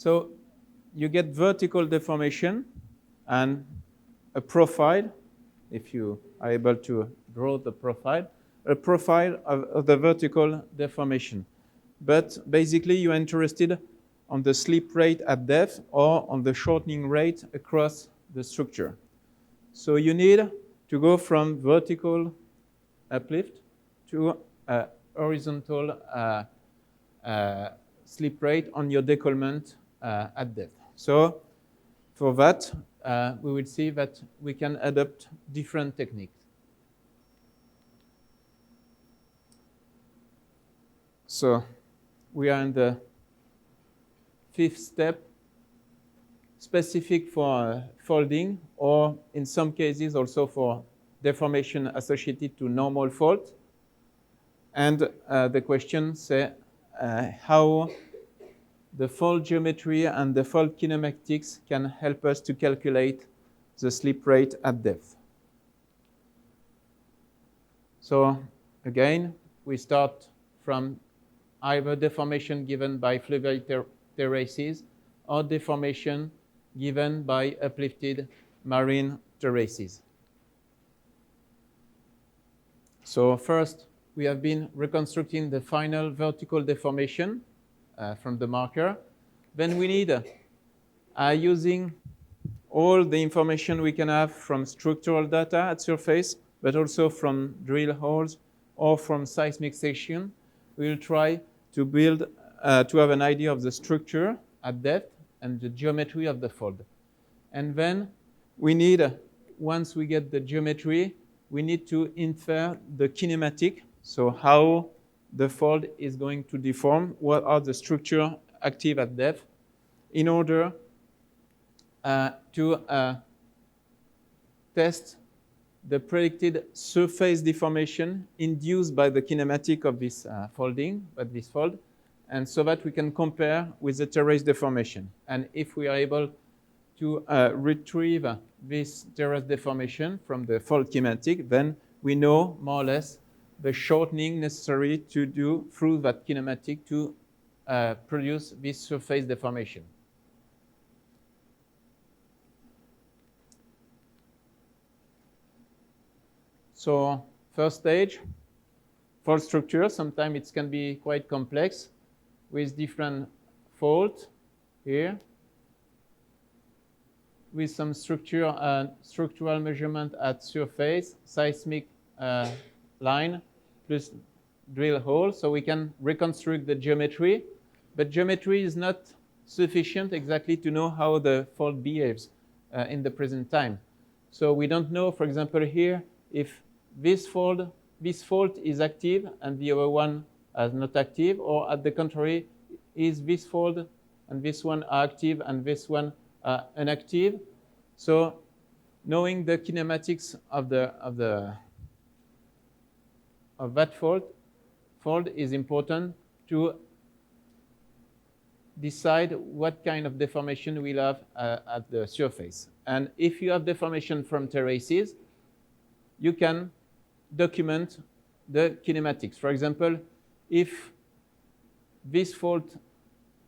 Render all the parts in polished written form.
So you get vertical deformation and a profile, if you are able to draw the profile, a profile of the vertical deformation. But basically, you're interested on the slip rate at depth or on the shortening rate across the structure. So you need to go from vertical uplift to horizontal slip rate on your décollement at depth. So for that, we will see that we can adopt different techniques. So we are in the fifth step, specific for folding, or in some cases also for deformation associated to normal fault. And the question says how the fold geometry and the fold kinematics can help us to calculate the slip rate at depth. So again, we start from either deformation given by fluvial terraces or deformation given by uplifted marine terraces. So first, we have been reconstructing the final vertical deformation from the marker. Then we need, using all the information we can have from structural data at surface, but also from drill holes or from seismic section, we'll try to build, to have an idea of the structure at depth and the geometry of the fold. And then we need, once we get the geometry, we need to infer the kinematic, so how the fold is going to deform, what are the structure active at depth, in order to test the predicted surface deformation induced by the kinematic of this folding, but this fold, and so that we can compare with the terrace deformation. And if we are able to retrieve this terrace deformation from the fold kinematic, then we know more or less the shortening necessary to do through that kinematic to produce this surface deformation. So first stage, fold structure. Sometimes it can be quite complex with different folds here, with some structural measurement at surface, seismic line, plus drill hole. So we can reconstruct the geometry, but geometry is not sufficient exactly to know how the fold behaves in the present time. So we don't know, for example, here, if this fault is active and the other one is not active, or at the contrary, is this fold and this one are active and this one inactive. So knowing the kinematics of that fold is important to decide what kind of deformation we'll have at the surface. And if you have deformation from terraces, you can document the kinematics. For example, if this fold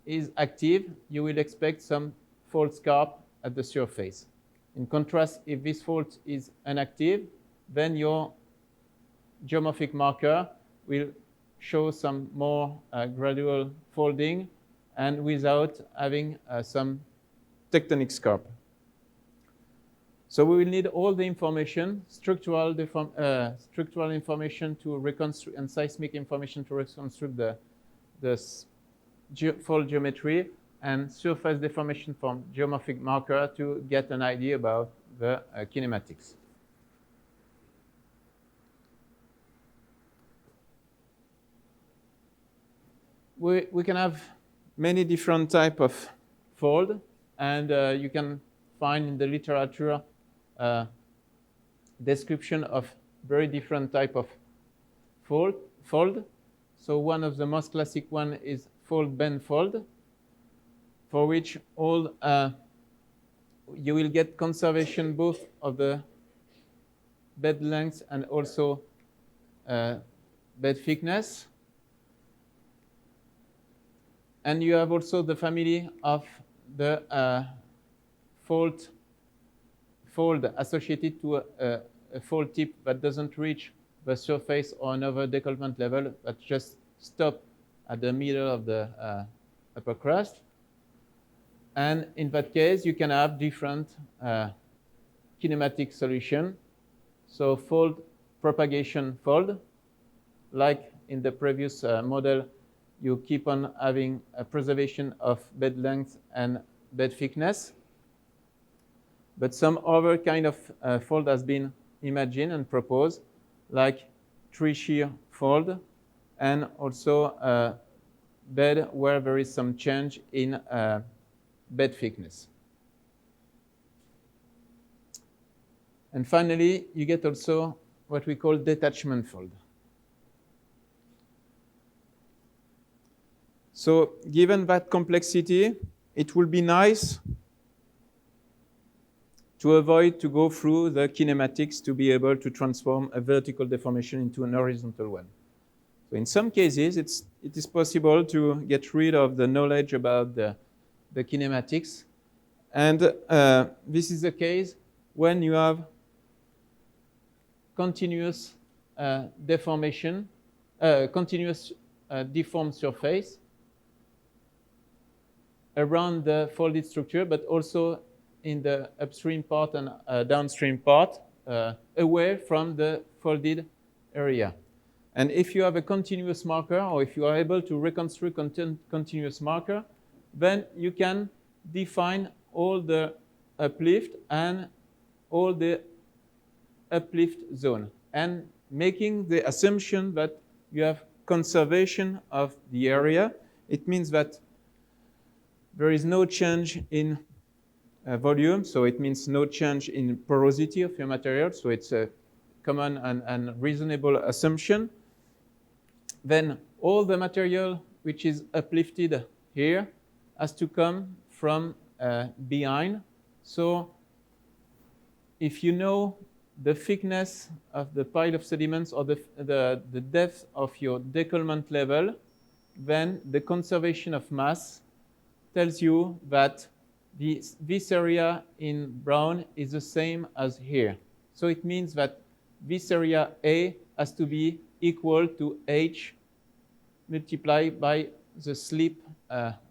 is active, you will expect some fold scarp at the surface. In contrast, if this fold is inactive, then your geomorphic marker will show some more gradual folding and without having some tectonic scarp. So we will need all the information, structural information to reconstruct and seismic information to reconstruct the fold geometry, and surface deformation from geomorphic marker to get an idea about the kinematics. We can have many different types of fold, and you can find in the literature description of very different type of fold. So one of the most classic one is fold bend fold, for which all you will get conservation both of the bed length and also bed thickness. And you have also the family of the fold associated to a fold tip that doesn't reach the surface or another decollement level, but just stop at the middle of the upper crust. And in that case, you can have different kinematic solution. So fold propagation fold, like in the previous model, you keep on having a preservation of bed length and bed thickness. But some other kind of fold has been imagined and proposed, like tree shear fold, and also a bed where there is some change in bed thickness. And finally, you get also what we call detachment fold. So given that complexity, it will be nice to avoid to go through the kinematics to be able to transform a vertical deformation into an horizontal one. So in some cases, it is possible to get rid of the knowledge about the kinematics. And this is the case when you have continuous deformation, continuous deformed surface around the folded structure, but also in the upstream part and downstream part, away from the folded area. And if you have a continuous marker, or if you are able to reconstruct continuous marker, then you can define all the uplift and all the uplift zone, and making the assumption that you have conservation of the area. It means that there is no change in volume, so it means no change in porosity of your material, so it's a common and reasonable assumption. Then all the material which is uplifted here has to come from behind. So if you know the thickness of the pile of sediments or the depth of your decollement level, then the conservation of mass tells you that this area in brown is the same as here. So it means that this area A has to be equal to H multiplied by the slip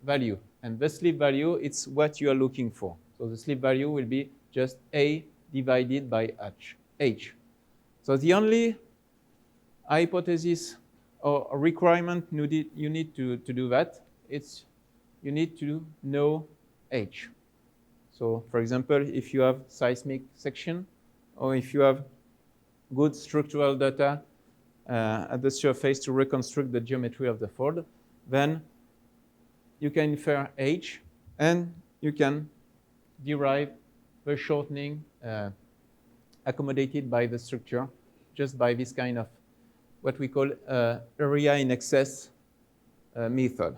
value. And the slip value, it's what you are looking for. So the slip value will be just A divided by H. So the only hypothesis or requirement you need to do that, it's you need to know H. So for example, if you have seismic section, or if you have good structural data at the surface to reconstruct the geometry of the fold, then you can infer H, and you can derive the shortening accommodated by the structure just by this kind of what we call area in excess method.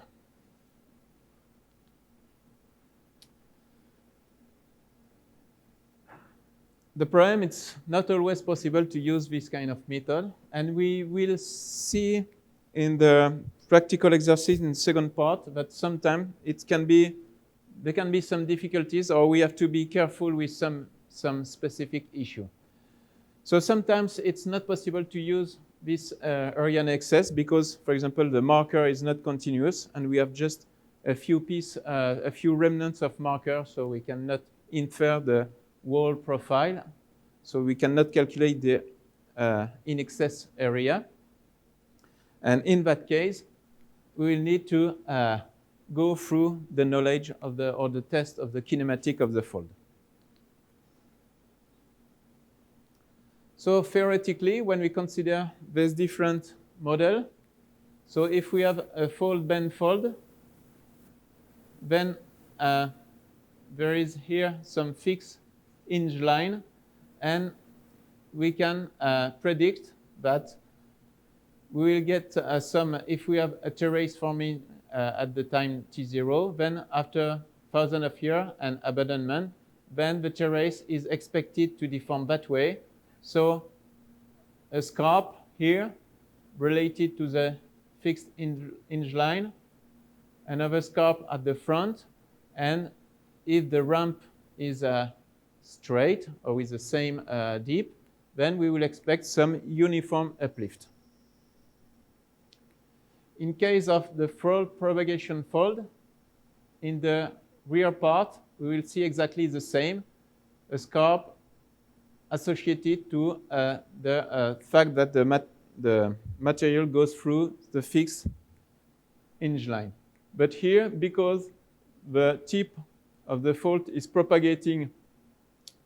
The problem, it's not always possible to use this kind of method, and we will see in the practical exercise in the second part that sometimes there can be some difficulties, or we have to be careful with some specific issue. So sometimes it's not possible to use this area in excess because, for example, the marker is not continuous, and we have just a few remnants of marker, so we cannot infer the wall profile, so we cannot calculate the in excess area. And in that case, we will need to go through the knowledge of or the test of the kinematic of the fold. So theoretically, when we consider this different model, so if we have a fold bend fold, then there is here some fixed hinge line, and we can predict that we will get some, if we have a terrace forming at the time T0, then after thousands of years and abandonment, then the terrace is expected to deform that way. So a scarp here related to the fixed hinge line another scarp at the front, and if the ramp is straight or with the same dip, then we will expect some uniform uplift. In case of the fold propagation fold, in the rear part, we will see exactly the same, a scarp associated to the fact that the material goes through the fixed hinge line. But here, because the tip of the fault is propagating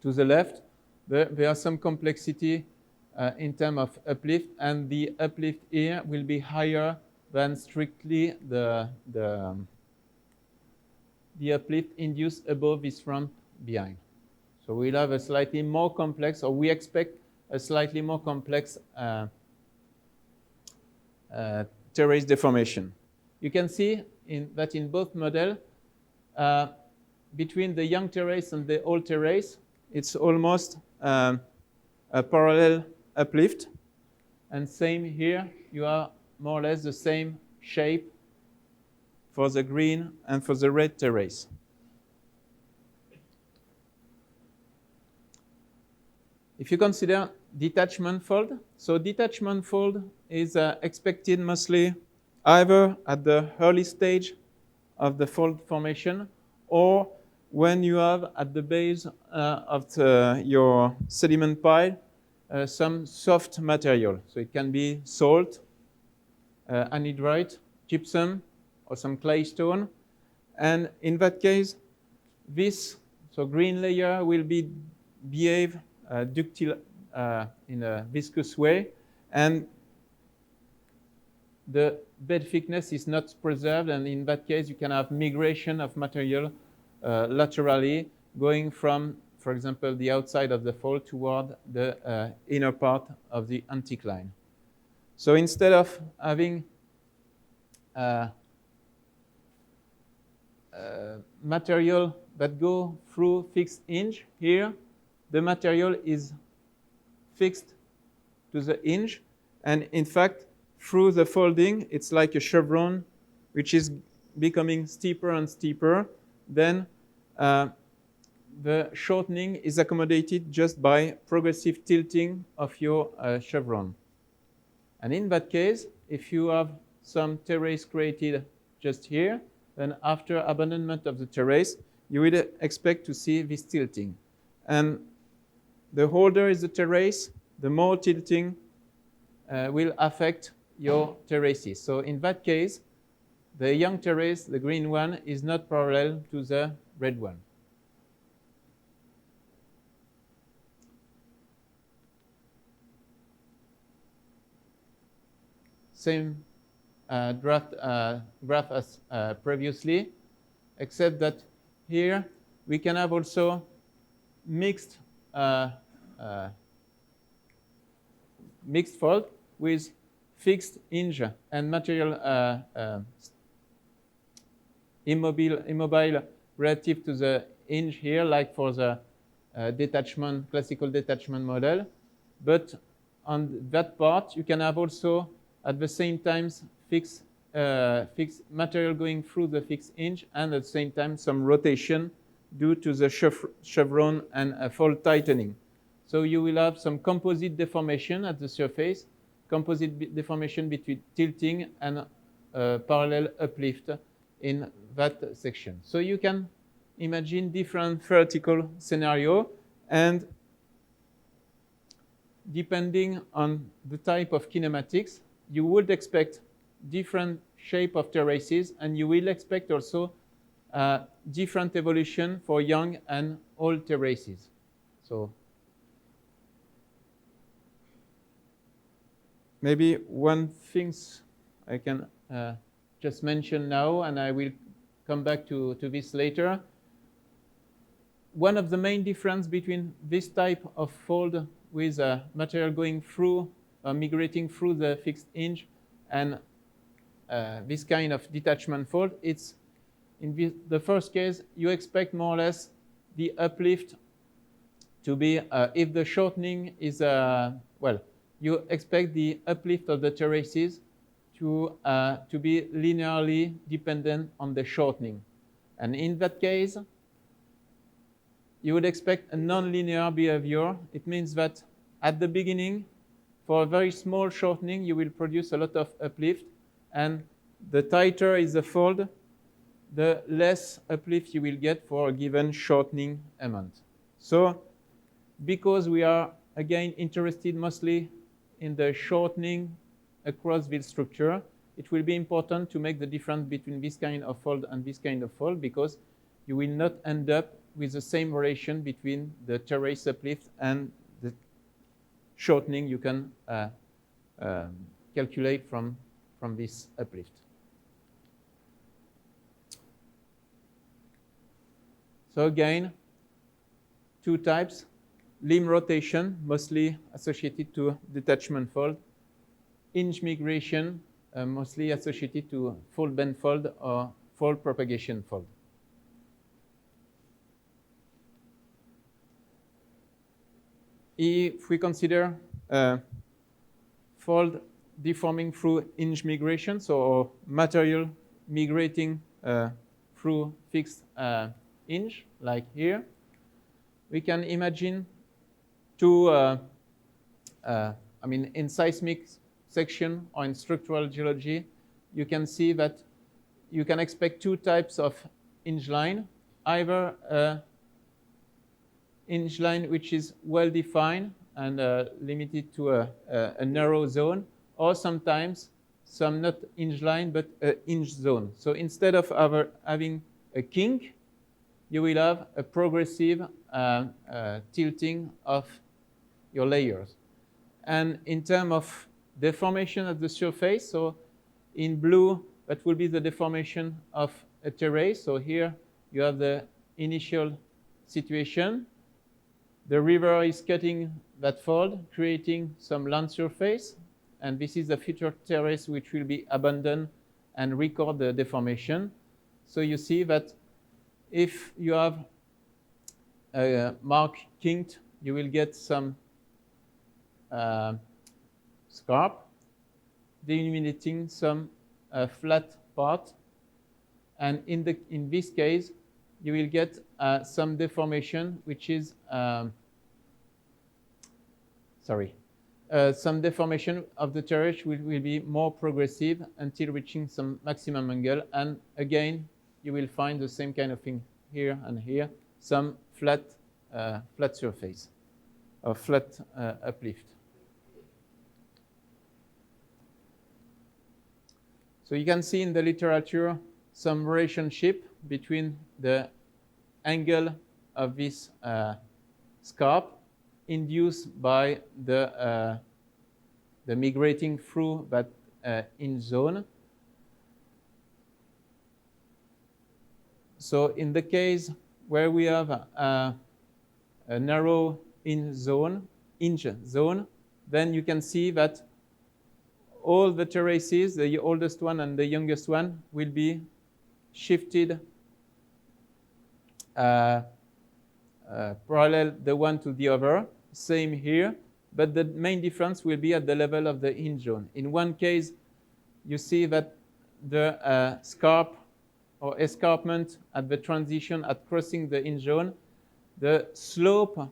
to the left, there are some complexity in terms of uplift, and the uplift here will be higher than strictly the uplift induced above this ramp behind. So we'll have a slightly more complex, or we expect a slightly more complex terrace deformation. You can see that in both models, between the young terrace and the old terrace, it's almost a parallel uplift. And same here, you are more or less the same shape for the green and for the red terrace. If you consider detachment fold, so detachment fold is expected mostly either at the early stage of the fold formation or when you have at the base of your sediment pile some soft material. So it can be salt, anhydrite, gypsum, or some clay stone. And in that case, this green layer will behave ductile in a viscous way, and the bed thickness is not preserved, and in that case you can have migration of material laterally going from, for example, the outside of the fold toward the inner part of the anticline. So instead of having material that go through fixed hinge, here the material is fixed to the hinge, and in fact through the folding it's like a chevron which is becoming steeper and steeper. Then the shortening is accommodated just by progressive tilting of your chevron. And in that case, if you have some terrace created just here, then after abandonment of the terrace, you will expect to see this tilting. And the older is the terrace, the more tilting will affect your terraces. So in that case, the young terrace, the green one, is not parallel to the red one. Same graph as previously, except that here we can have also mixed fold with fixed hinge and material immobile relative to the hinge here, like for the classical detachment model. But on that part, you can have also at the same time fixed material going through the fixed hinge, and at the same time some rotation due to the chevron and fold tightening. So you will have some composite deformation at the surface, composite deformation between tilting and parallel uplift in that section. So you can imagine different theoretical scenario, and depending on the type of kinematics, you would expect different shape of terraces, and you will expect also different evolution for young and old terraces. So maybe one thing I can just mention now, and I will come back to this later. One of the main difference between this type of fold with material going through, migrating through the fixed hinge, and this kind of detachment fold, it's in the first case, you expect more or less the uplift to be, if the shortening is, you expect the uplift of the terraces to be linearly dependent on the shortening. And in that case, you would expect a nonlinear behavior. It means that at the beginning, for a very small shortening, you will produce a lot of uplift. And the tighter is the fold, the less uplift you will get for a given shortening amount. So because we are, again, interested mostly in the shortening across this structure, it will be important to make the difference between this kind of fold and this kind of fold, because you will not end up with the same relation between the terrace uplift and the shortening you can calculate from this uplift. So again, two types: limb rotation, mostly associated to detachment fold; hinge migration, mostly associated to fold bend fold or fold propagation fold. If we consider fold deforming through hinge migration, so material migrating through fixed hinge, like here, we can imagine two, in seismic section or in structural geology, you can see that you can expect two types of hinge line, either a hinge line which is well defined and limited to a narrow zone, or sometimes some not hinge line but a hinge zone. So instead of having a kink, you will have a progressive tilting of your layers. And in terms of deformation at the surface, so in blue, that will be the deformation of a terrace. So here you have the initial situation. The river is cutting that fold, creating some land surface, and this is the future terrace which will be abandoned and record the deformation. So you see that if you have a mark kinked, you will get some scarp, delimiting some flat part, and in this case, you will get some deformation, which is some deformation of the terrace will be more progressive until reaching some maximum angle. And again, you will find the same kind of thing here and here, some flat surface or flat uplift. So you can see in the literature some relationship between the angle of this scarp induced by the migrating through that hinge zone. So in the case where we have a narrow hinge zone, then you can see that all the terraces, the oldest one and the youngest one, will be shifted parallel the one to the other. Same here, but the main difference will be at the level of the hinge zone. In one case, you see that the scarp or escarpment at the transition at crossing the hinge zone, the slope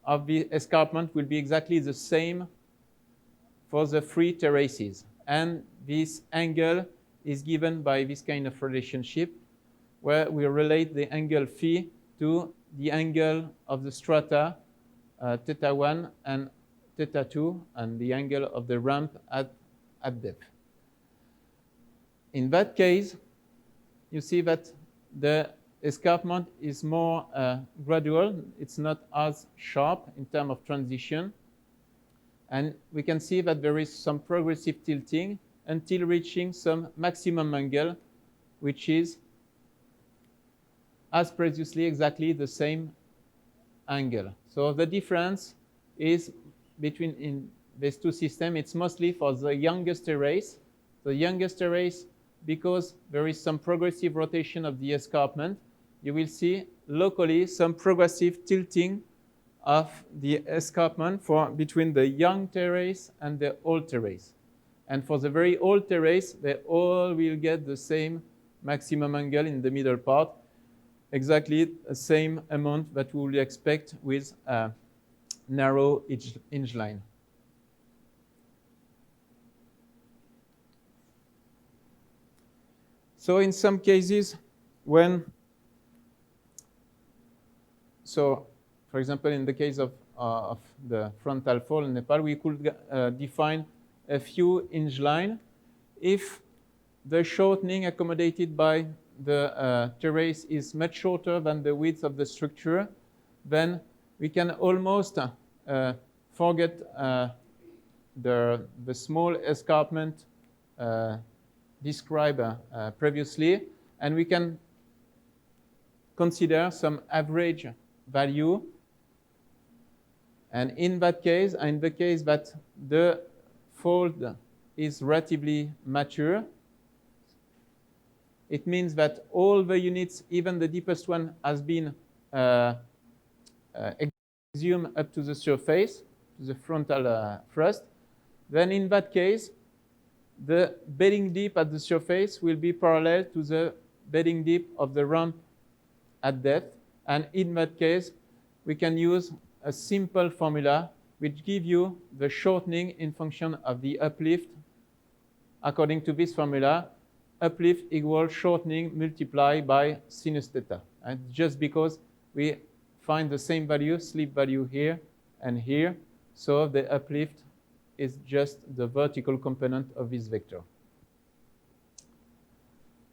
of the escarpment will be exactly the same for the three terraces. And this angle is given by this kind of relationship, where we relate the angle phi to the angle of the strata, theta 1 and theta 2, and the angle of the ramp at depth. In that case, you see that the escarpment is more gradual. It's not as sharp in terms of transition. And we can see that there is some progressive tilting until reaching some maximum angle, which is, as previously, exactly the same angle. So the difference is between in these two systems, it's mostly for the youngest terrace. The youngest terrace, because there is some progressive rotation of the escarpment, you will see locally some progressive tilting of the escarpment between the young terrace and the old terrace. And for the very old terrace, they all will get the same maximum angle in the middle part, exactly the same amount that we would expect with a narrow hinge line. So in some cases, for example, in the case of the frontal fold in Nepal, we could define a few hinge line. If the shortening accommodated by the terrace is much shorter than the width of the structure, then we can almost forget the small escarpment described previously, and we can consider some average value. And in that case, in the case that the fold is relatively mature, it means that all the units, even the deepest one, has been exhumed up to the surface, to the frontal thrust. Then in that case, the bedding deep at the surface will be parallel to the bedding deep of the ramp at depth. And in that case, we can use a simple formula which gives you the shortening in function of the uplift. According to this formula, uplift equals shortening multiplied by sinus theta. And just because we find the same value, slip value here and here, so the uplift is just the vertical component of this vector.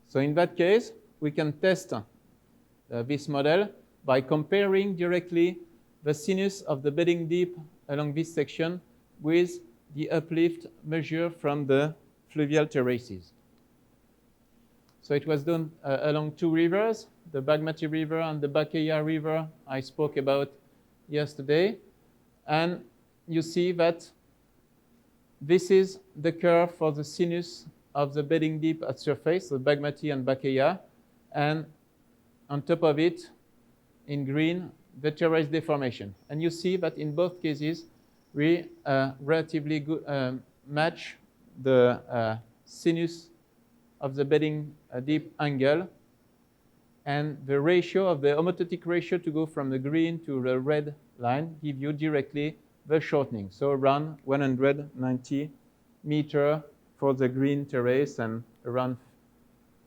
So in that case, we can test this model by comparing directly the sinus of the bedding deep along this section with the uplift measured from the fluvial terraces. So it was done along two rivers, the Bagmati River and the Bakeya River I spoke about yesterday. And you see that this is the curve for the sinus of the bedding deep at surface, the Bagmati and Bakeya. And on top of it, in green, the terrace deformation. And you see that in both cases, we relatively good, match the sinus of the bedding deep angle, and the ratio of the homothetic ratio to go from the green to the red line give you directly the shortening. So around 190 meters for the green terrace and around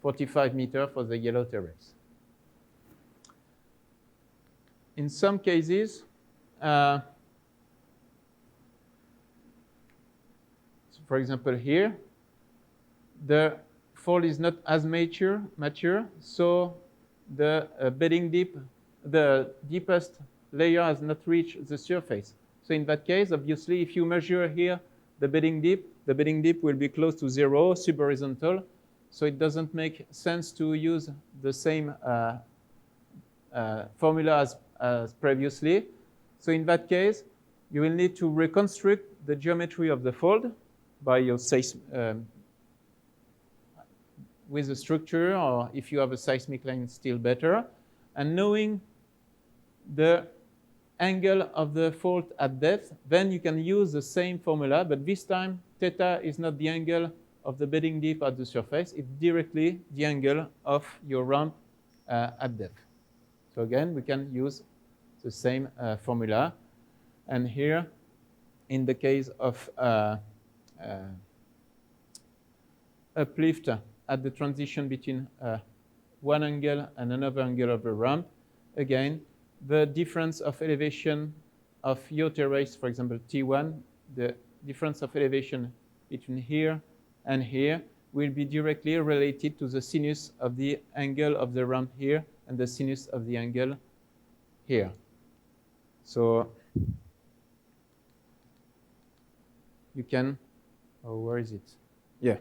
45 meters for the yellow terrace. In some cases, so for example here, the fold is not as mature, so the bedding deep, the deepest layer has not reached the surface. So in that case, obviously, if you measure here the bedding deep will be close to zero, subhorizontal. So it doesn't make sense to use the same formula as previously. So in that case, you will need to reconstruct the geometry of the fold by your with a structure, or if you have a seismic line, still better. And knowing the angle of the fold at depth, then you can use the same formula, but this time theta is not the angle of the bedding deep at the surface, it's directly the angle of your ramp at depth. So again, we can use the same formula. And here, in the case of uplift at the transition between one angle and another angle of the ramp, again, the difference of elevation of your terrace, for example, T1, the difference of elevation between here and here will be directly related to the sinus of the angle of the ramp here and the sinus of the angle here. So you can, oh, where is it? Yeah.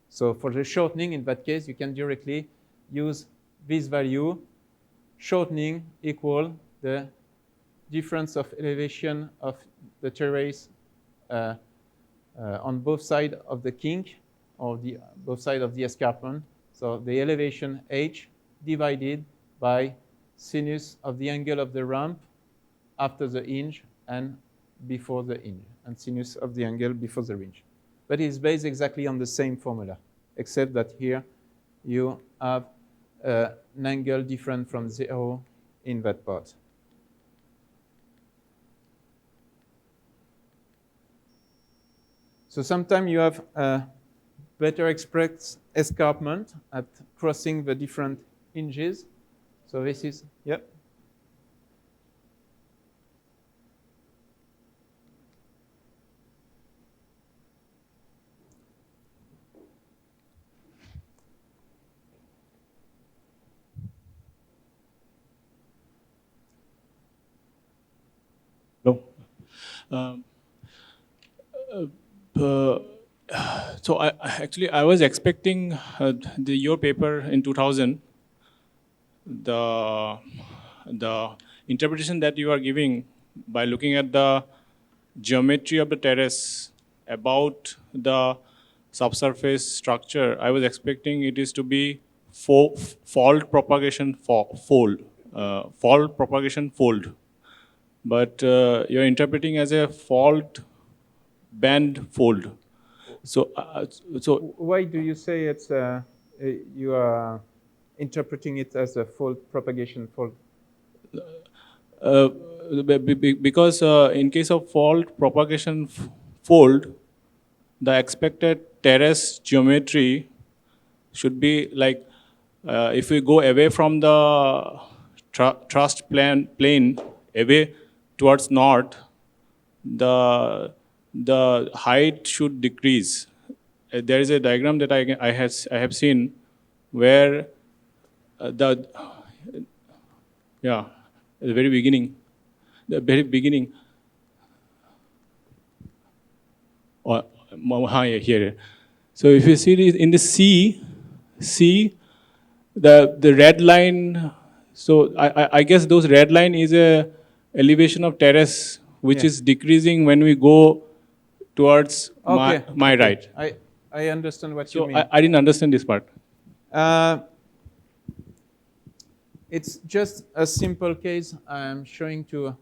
So for the shortening, in that case, you can directly use this value, shortening equal the difference of elevation of the terrace on both sides of the kink, or both sides of the escarpment. So the elevation h divided by sinus of the angle of the ramp after the hinge and before the hinge, and sinus of the angle before the hinge. but it's based exactly on the same formula, except that here you have an angle different from 0 in that part. So sometimes you have better expressed escarpment at crossing the different hinges. So this is, yep. No. So I was expecting your paper in 2000. The interpretation that you are giving by looking at the geometry of the terrace about the subsurface structure, I was expecting it is to be fault propagation fold, fault propagation fold. But you're interpreting as a fault band fold. So, Why do you say it's you are interpreting it as a fault propagation fault? Because in case of fault propagation fold, the expected terrace geometry should be like if we go away from the thrust plane away towards north, the height should decrease. There is a diagram that I have seen where the very beginning. Here. So if you see this in the C, the red line. So I guess those red line is a elevation of terrace which is decreasing when we go towards my right. I understand what you mean. I didn't understand this part. It's just a simple case I'm showing to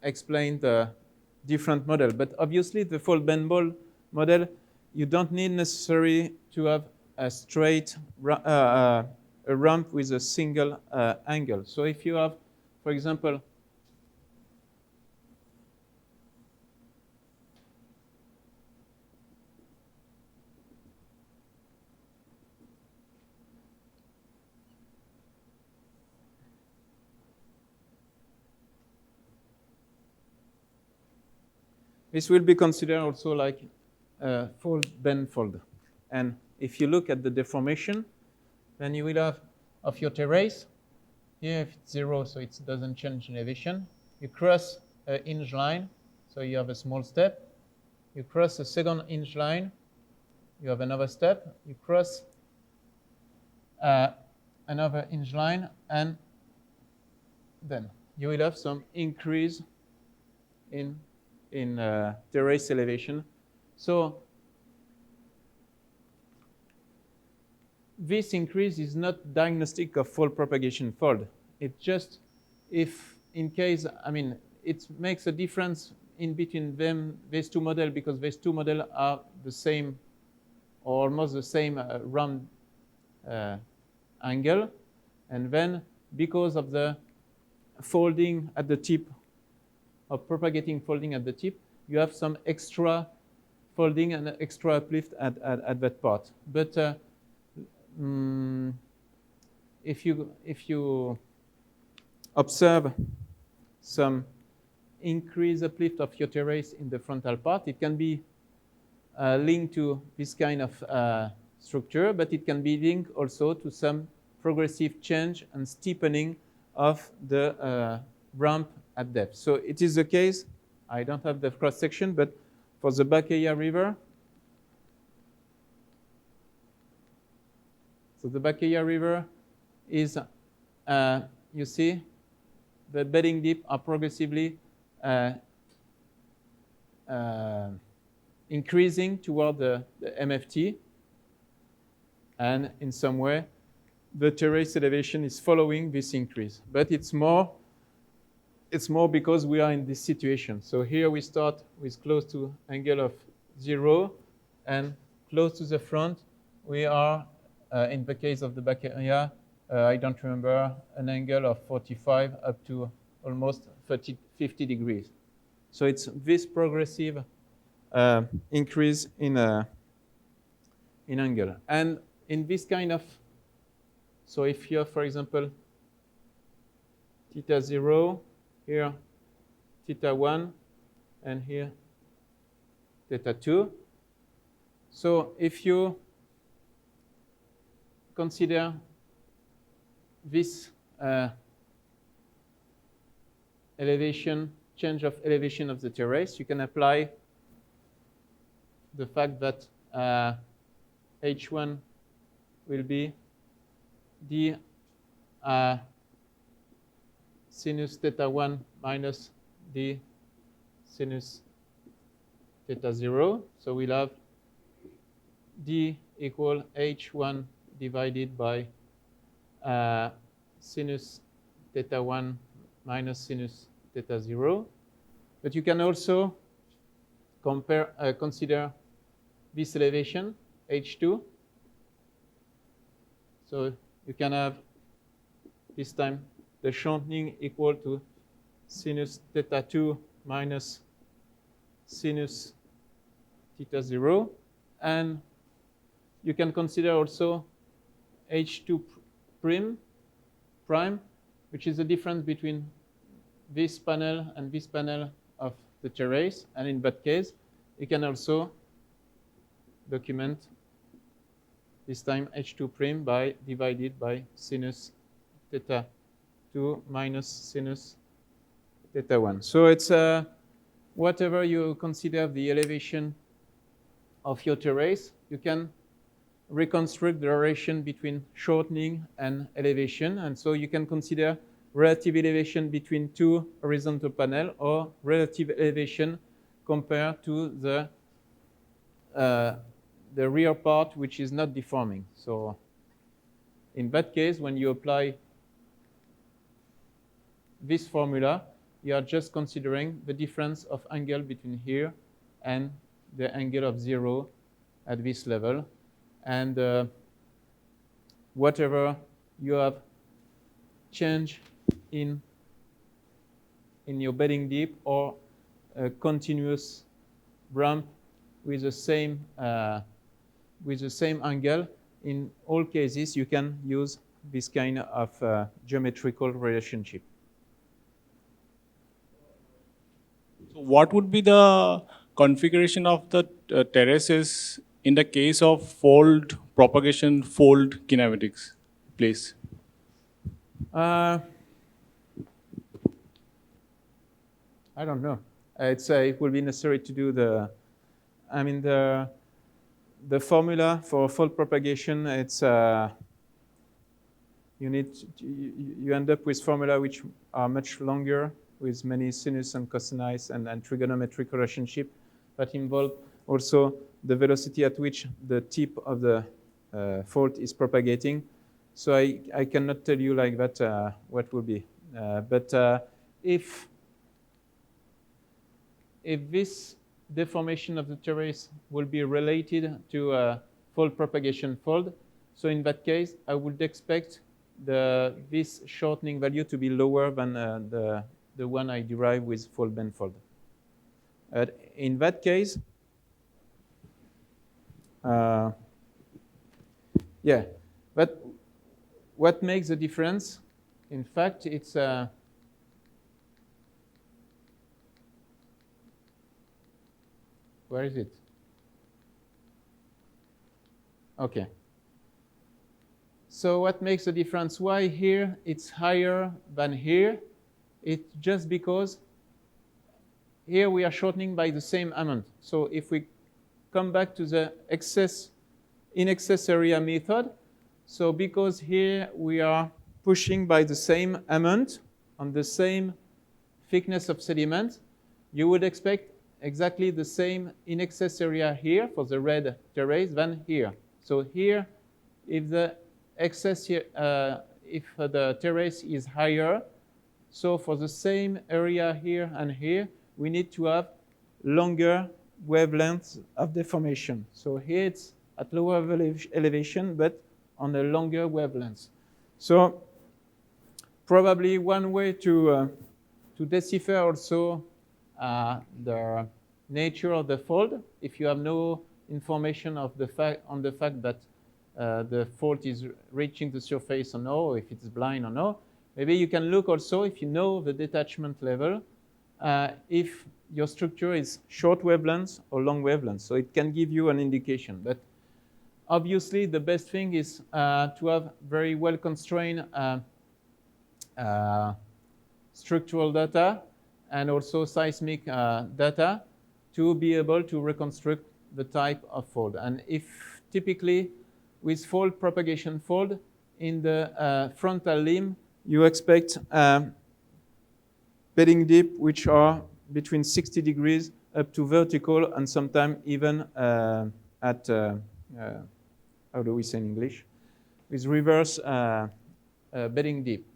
explain the different model. But obviously, the fold band ball model, you don't need necessarily to have a straight a ramp with a single angle. So if you have, for example, this will be considered also like fold bend fold. And if you look at the deformation, then you will have of your terrace. Here, if it's 0, so it doesn't change in elevation. You cross a hinge line, so you have a small step. You cross a second hinge line, you have another step. You cross another hinge line, and then you will have some increase in terrace elevation. So this increase is not diagnostic of fault propagation fold. It's just if in case, I mean, it makes a difference in between these two models because these two models are the same or almost the same round angle. And then because of the folding at the tip, of propagating folding at the tip, you have some extra folding and extra uplift at that part. But if you observe some increased uplift of your terrace in the frontal part, it can be linked to this kind of structure, but it can be linked also to some progressive change and steepening of the ramp at depth. So it is the case, I don't have the cross section, but for the Bacaya River, so the Bacaya River is, you see, the bedding dip are progressively increasing toward the MFT, and in some way, the terrace elevation is following this increase. But it's more because we are in this situation. So here we start with close to angle of 0, And close to the front, we are, in the case of the back area, I don't remember, an angle of 45 up to almost 50 degrees. So it's this progressive increase in angle. And in this kind of, so if you have, for example, theta 0, here theta 1, and here theta 2. So if you consider this elevation, change of elevation of the terrace, you can apply the fact that H1 will be d sinus theta 1 minus d sinus theta 0. So we'll have d equal H1 divided by sinus theta 1 minus sinus theta 0. But you can also consider this elevation, H2. So you can have this time the shortening equal to sinus theta 2 minus sinus theta 0. And you can consider also H2 prime, which is the difference between this panel and this panel of the terrace. And in that case, you can also document this time H2 prime by divided by sinus theta 2 minus sinus theta 1. So it's whatever you consider the elevation of your terrace, you can reconstruct the relation between shortening and elevation. And so you can consider relative elevation between two horizontal panels or relative elevation compared to the rear part which is not deforming. So in that case, when you apply this formula, you are just considering the difference of angle between here and the angle of 0 at this level. And whatever you have change in your bedding deep or a continuous ramp with the same angle, in all cases you can use this kind of geometrical relationship. So what would be the configuration of the terraces in the case of fold propagation, fold kinematics, please? I don't know. It will be necessary to do the formula for fold propagation. It's you end up with formula which are much longer, with many sinus and cosinus and trigonometric relationship that involve also the velocity at which the tip of the fault is propagating. So I cannot tell you like that what will be. But if this deformation of the terrace will be related to a fold propagation fold, so in that case, I would expect this shortening value to be lower than the one I derive with fold bend fold. In that case, yeah, but what makes the difference? In fact, it's where is it? Okay. So what makes the difference? Why here it's higher than here? It's just because here we are shortening by the same amount. So if we come back to the in excess area method, so because here we are pushing by the same amount on the same thickness of sediment, you would expect exactly the same in excess area here for the red terrace than here. So here, if the excess here, if the terrace is higher, so for the same area here and here, we need to have longer wavelengths of deformation. So here it's at lower elevation, but on a longer wavelength. So probably one way to decipher also the nature of the fold, if you have no information of on the fact that the fault is reaching the surface or no, or if it's blind or no, maybe you can look also, if you know the detachment level, if your structure is short wavelengths or long wavelengths. So it can give you an indication. But obviously, the best thing is to have very well-constrained structural data and also seismic data to be able to reconstruct the type of fold. And if typically with fold propagation fold in the frontal limb, you expect bedding deep which are between 60 degrees up to vertical and sometimes even at, how do we say in English? With reverse bedding deep.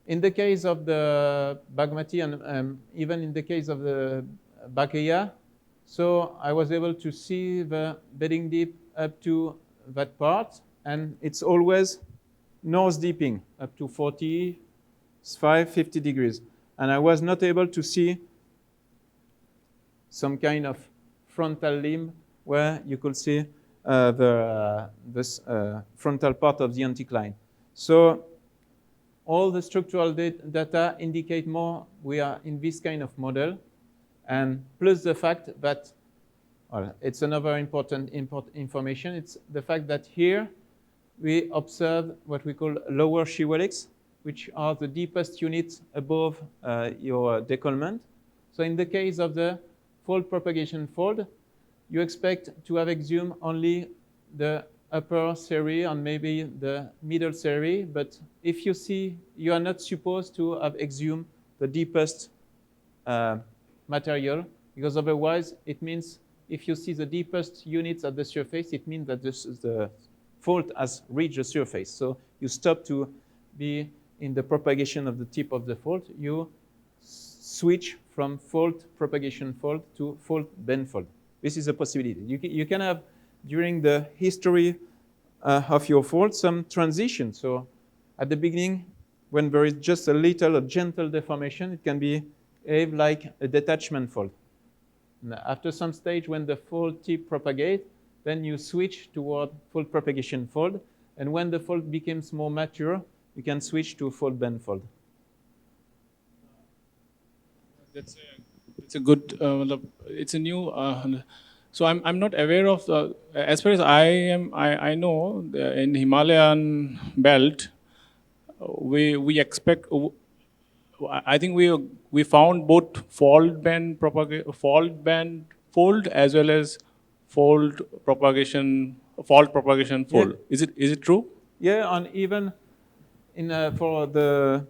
In the case of the Bagmati and even in the case of the Bakeya, so I was able to see the bedding deep up to that part, and it's always north deeping up to 45, 50 degrees. And I was not able to see some kind of frontal limb where you could see this frontal part of the anticline. So all the structural data indicate more we are in this kind of model, and plus the fact that, well, it's another important information. It's the fact that here we observe what we call lower shear helix, which are the deepest units above your décollement. So in the case of the fold propagation fold, you expect to have exhumed only the upper series and maybe the middle series, but if you see, you are not supposed to have exhumed the deepest material, because otherwise it means if you see the deepest units at the surface, it means that the fault has reached the surface. So you stop to be in the propagation of the tip of the fault. You switch from fault propagation fault to fault bend fault. This is a possibility. You can have, during the history of your fault, some transition. So at the beginning, when there is just a little, a gentle deformation, it can behave like a detachment fault. And after some stage, when the fault tip propagates, then you switch toward fault propagation fold. And when the fault becomes more mature, you can switch to fault bend fold. It's a good, it's a new, so I'm not aware of the, as far as I know, in Himalayan belt, we expect, I think we found both fault bend fold as well as fault propagation fold. Yeah. Is it true? Yeah, and even in for the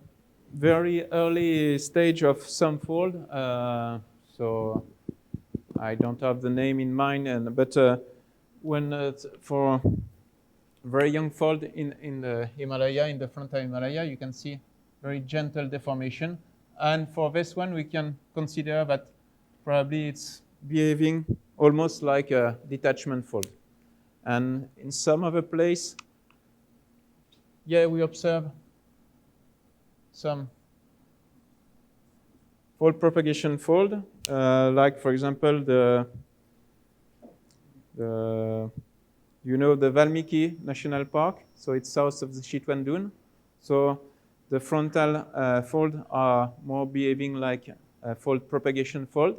very early stage of some fold, so I don't have the name in mind, but when for very young fold in the Himalaya, in the frontal Himalaya, you can see very gentle deformation. And for this one, we can consider that probably it's behaving almost like a detachment fold. And in some other place, yeah, we observe some fold propagation fold, like for example you know the Valmiki National Park, so it's south of the Chitwan Dune. So the frontal fold are more behaving like a fold propagation fold.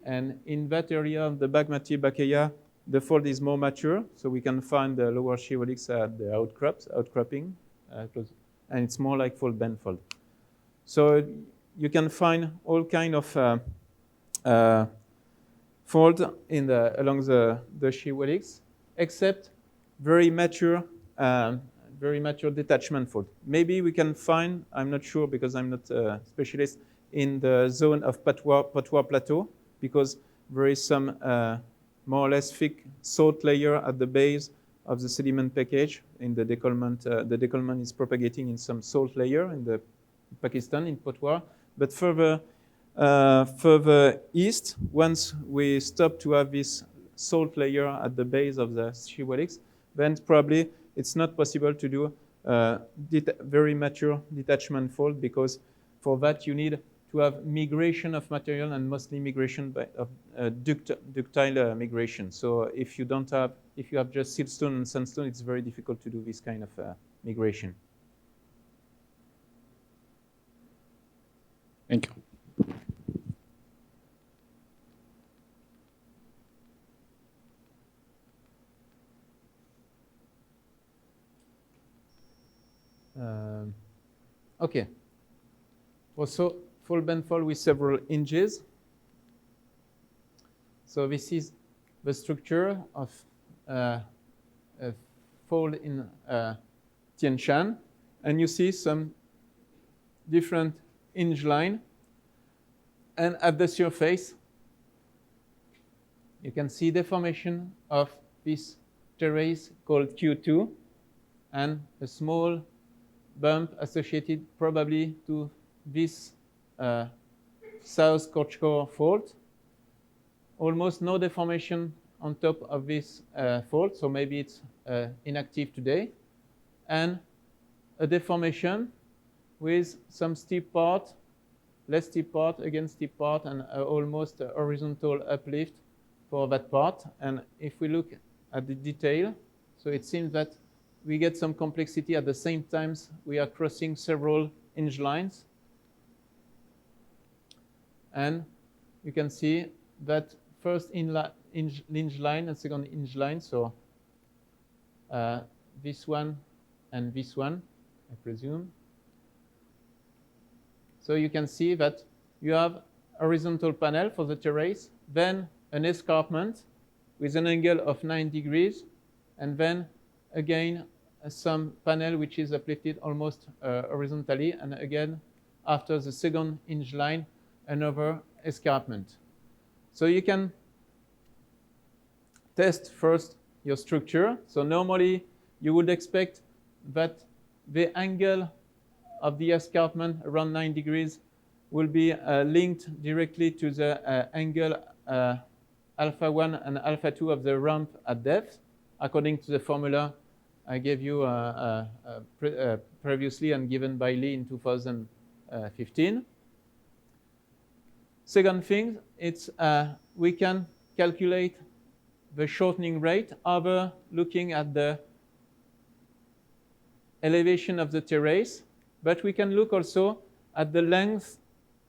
And in that area of the Bagmati Bakeya, the fold is more mature, so we can find the lower shear helix at the outcropping, and it's more like fold bend fold. So you can find all kind of fold along the shear helix, except very mature detachment fold. Maybe we can find, I'm not sure because I'm not a specialist, in the zone of Patois Plateau, because there is some more or less thick salt layer at the base of the sediment package in the décollement. The décollement is propagating in some salt layer in the Pakistan, in Patois. But further further east, once we stop to have this salt layer at the base of the shibboleths, then probably it's not possible to do very mature detachment fold, because for that you need to have migration of material, and mostly migration of ductile migration. So if you have just siltstone and sandstone, it's very difficult to do this kind of migration. Thank you. Okay. Also, fold bend fold with several hinges. So this is the structure of a fold in Tien Shan, and you see some different hinge line. And at the surface, you can see deformation of this terrace called Q2, and a small bump associated probably to this South Korchkor fault. Almost no deformation on top of this fault, so maybe it's inactive today. And a deformation with some steep part, less steep part, again steep part, and almost a horizontal uplift for that part. And if we look at the detail, so it seems that we get some complexity at the same time we are crossing several hinge lines. And you can see that first hinge line and second hinge line, so this one and this one, I presume. So you can see that you have a horizontal panel for the terrace, then an escarpment with an angle of 9 degrees, and then again some panel which is uplifted almost horizontally, and again after the second hinge line another escarpment. So you can test first your structure. So normally you would expect that the angle of the escarpment around 9 degrees will be linked directly to the angle alpha 1 and alpha 2 of the ramp at depth, according to the formula I gave you previously and given by Lee in 2015. Second thing, it's we can calculate the shortening rate either looking at the elevation of the terrace, but we can look also at the length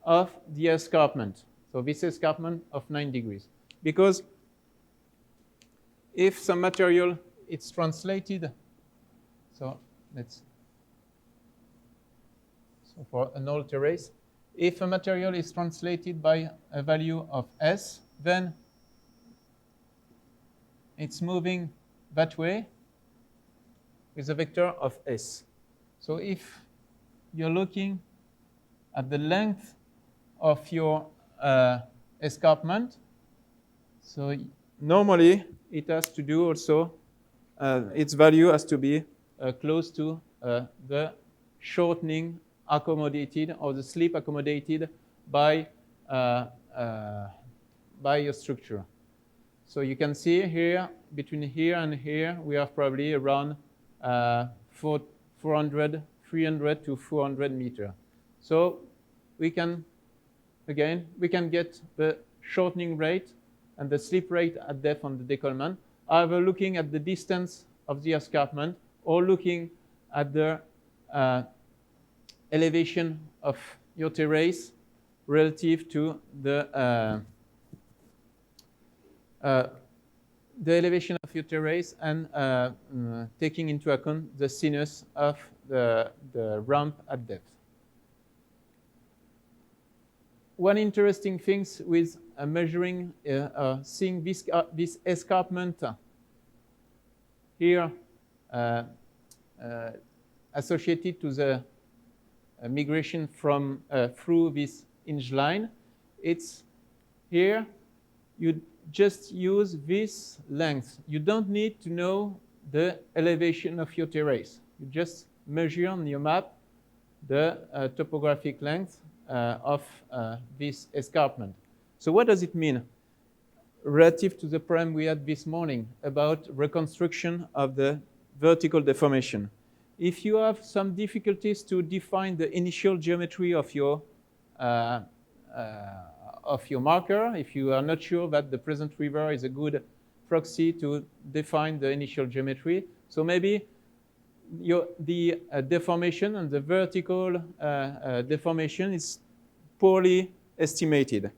of the escarpment. So this escarpment of 9 degrees. Because if some material is translated, so for an old terrace, if a material is translated by a value of S, then it's moving that way with a vector of S. So if you're looking at the length of your escarpment, so normally it has to do also, its value has to be close to the shortening accommodated or the slip accommodated by your structure. So you can see here, between here and here, we have probably around 300 to 400 meters. So we can, again, we can get the shortening rate and the slip rate at depth on the décollement, either looking at the distance of the escarpment or looking at the elevation of your terrace relative to the elevation of your terrace and taking into account the sinus of the ramp at depth. One interesting thing with measuring, seeing this escarpment here associated to the migration from through this hinge line, it's here you just use this length. You don't need to know the elevation of your terrace. You just measure on your map the topographic length of this escarpment. So what does it mean relative to the problem we had this morning about reconstruction of the vertical deformation? If you have some difficulties to define the initial geometry of your marker, if you are not sure that the present river is a good proxy to define the initial geometry, so maybe the deformation and the vertical deformation is poorly estimated.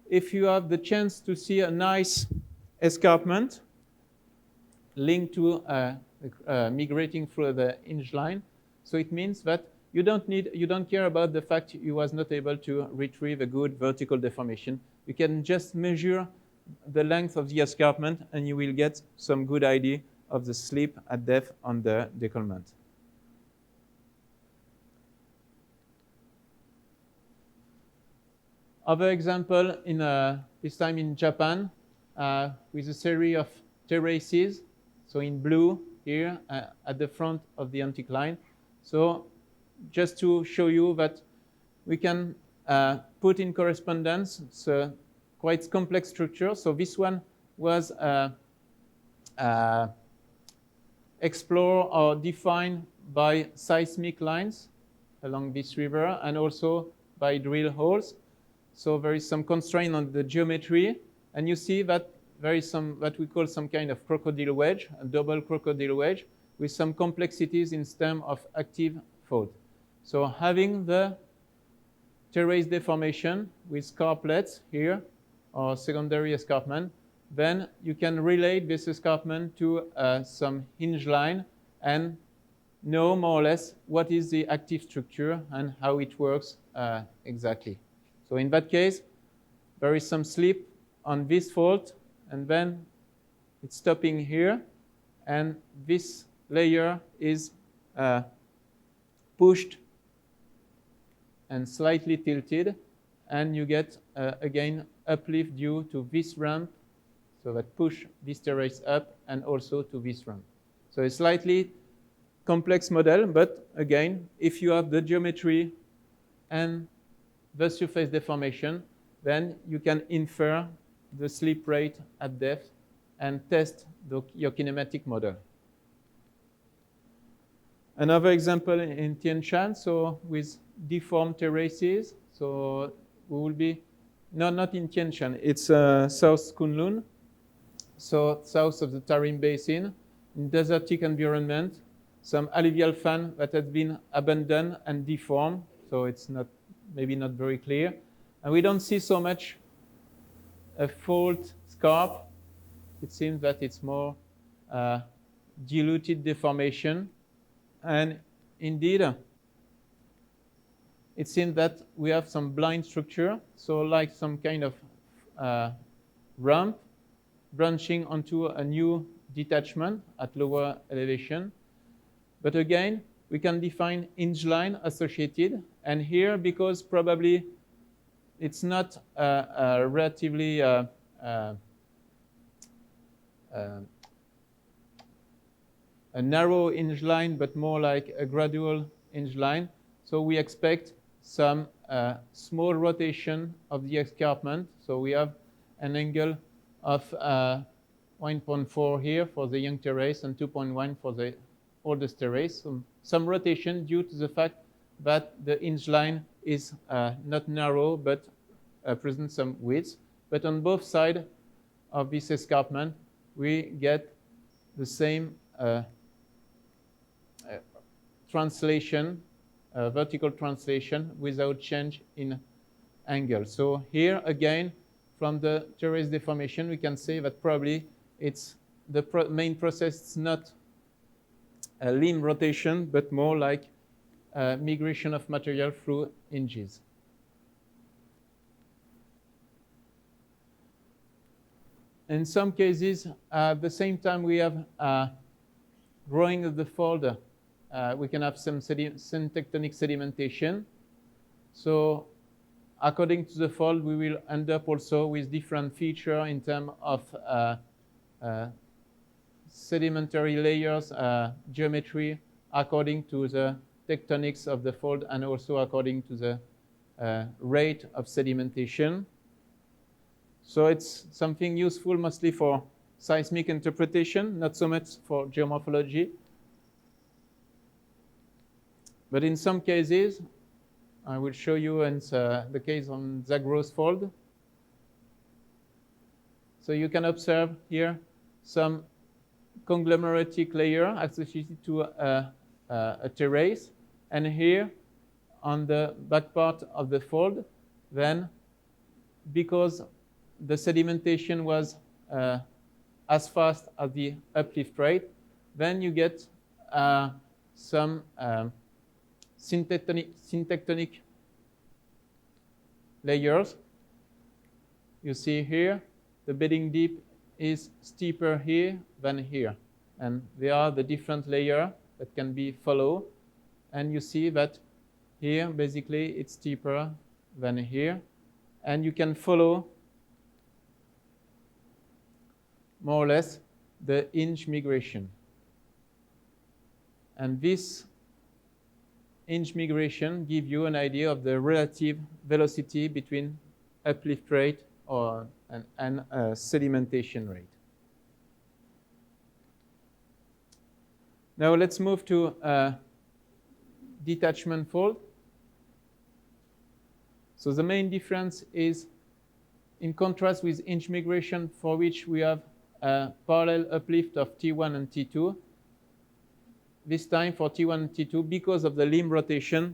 If you have the chance to see a nice escarpment linked to migrating through the hinge line, so it means that you don't care about the fact you was not able to retrieve a good vertical deformation. You can just measure the length of the escarpment, and you will get some good idea of the slip at depth on the décollement. Other example, this time in Japan, with a series of terraces. So in blue here at the front of the anticline. So just to show you that we can put in correspondence it's quite complex structure. So this one was explored or defined by seismic lines along this river and also by drill holes. So there is some constraint on the geometry, and you see that there is some what we call some kind of crocodile wedge, a double crocodile wedge, with some complexities in terms of active fault. So having the terrace deformation with scarplets here, or secondary escarpment, then you can relate this escarpment to some hinge line and know more or less what is the active structure and how it works exactly. So in that case, there is some slip on this fault, and then it's stopping here, and this layer is pushed and slightly tilted, and you get, again, uplift due to this ramp, so that push this terrace up, and also to this ramp. So a slightly complex model, but again, if you have the geometry and the surface deformation, then you can infer the slip rate at depth and test your kinematic model. Another example in Tien Shan, so with deformed terraces. So we will be, no, not in Tien Shan, it's South Kunlun, so south of the Tarim Basin, in desertic environment, some alluvial fan that has been abandoned and deformed, so it's not maybe not very clear. And we don't see so much a fault scarp. It seems that it's more diluted deformation. And indeed, it seems that we have some blind structure, so like some kind of ramp branching onto a new detachment at lower elevation. But again, we can define hinge line associated. And here, because probably it's not a relatively a narrow hinge line, but more like a gradual hinge line. So we expect some small rotation of the escarpment. So we have an angle of 1.4 here for the young terrace and 2.1 for the oldest terrace. So some rotation due to the fact that the hinge line is not narrow, but presents some width. But on both sides of this escarpment, we get the same translation, vertical translation without change in angle. So here again, from the terrace deformation, we can say that probably it's the main process is not a limb rotation, but more like migration of material through hinges. In some cases, at the same time we have growing of the fold, we can have some tectonic sedimentation. So according to the fold, we will end up also with different features in terms of sedimentary layers, geometry, according to the tectonics of the fold and also according to the rate of sedimentation. So it's something useful mostly for seismic interpretation, not so much for geomorphology. But in some cases, I will show you in the case on Zagros Fold. So you can observe here some conglomeratic layer associated to a terrace. And here on the back part of the fold, then because the sedimentation was as fast as the uplift rate, then you get some syntectonic layers. You see here, the bedding deep is steeper here than here. And they are the different layers that can be followed. And you see that here, basically, it's steeper than here. And you can follow more or less the hinge migration. And this hinge migration gives you an idea of the relative velocity between uplift rate and sedimentation rate. Now let's move to detachment fold. So the main difference is, in contrast with hinge migration, for which we have a parallel uplift of T1 and T2, this time for T1 and T2, because of the limb rotation,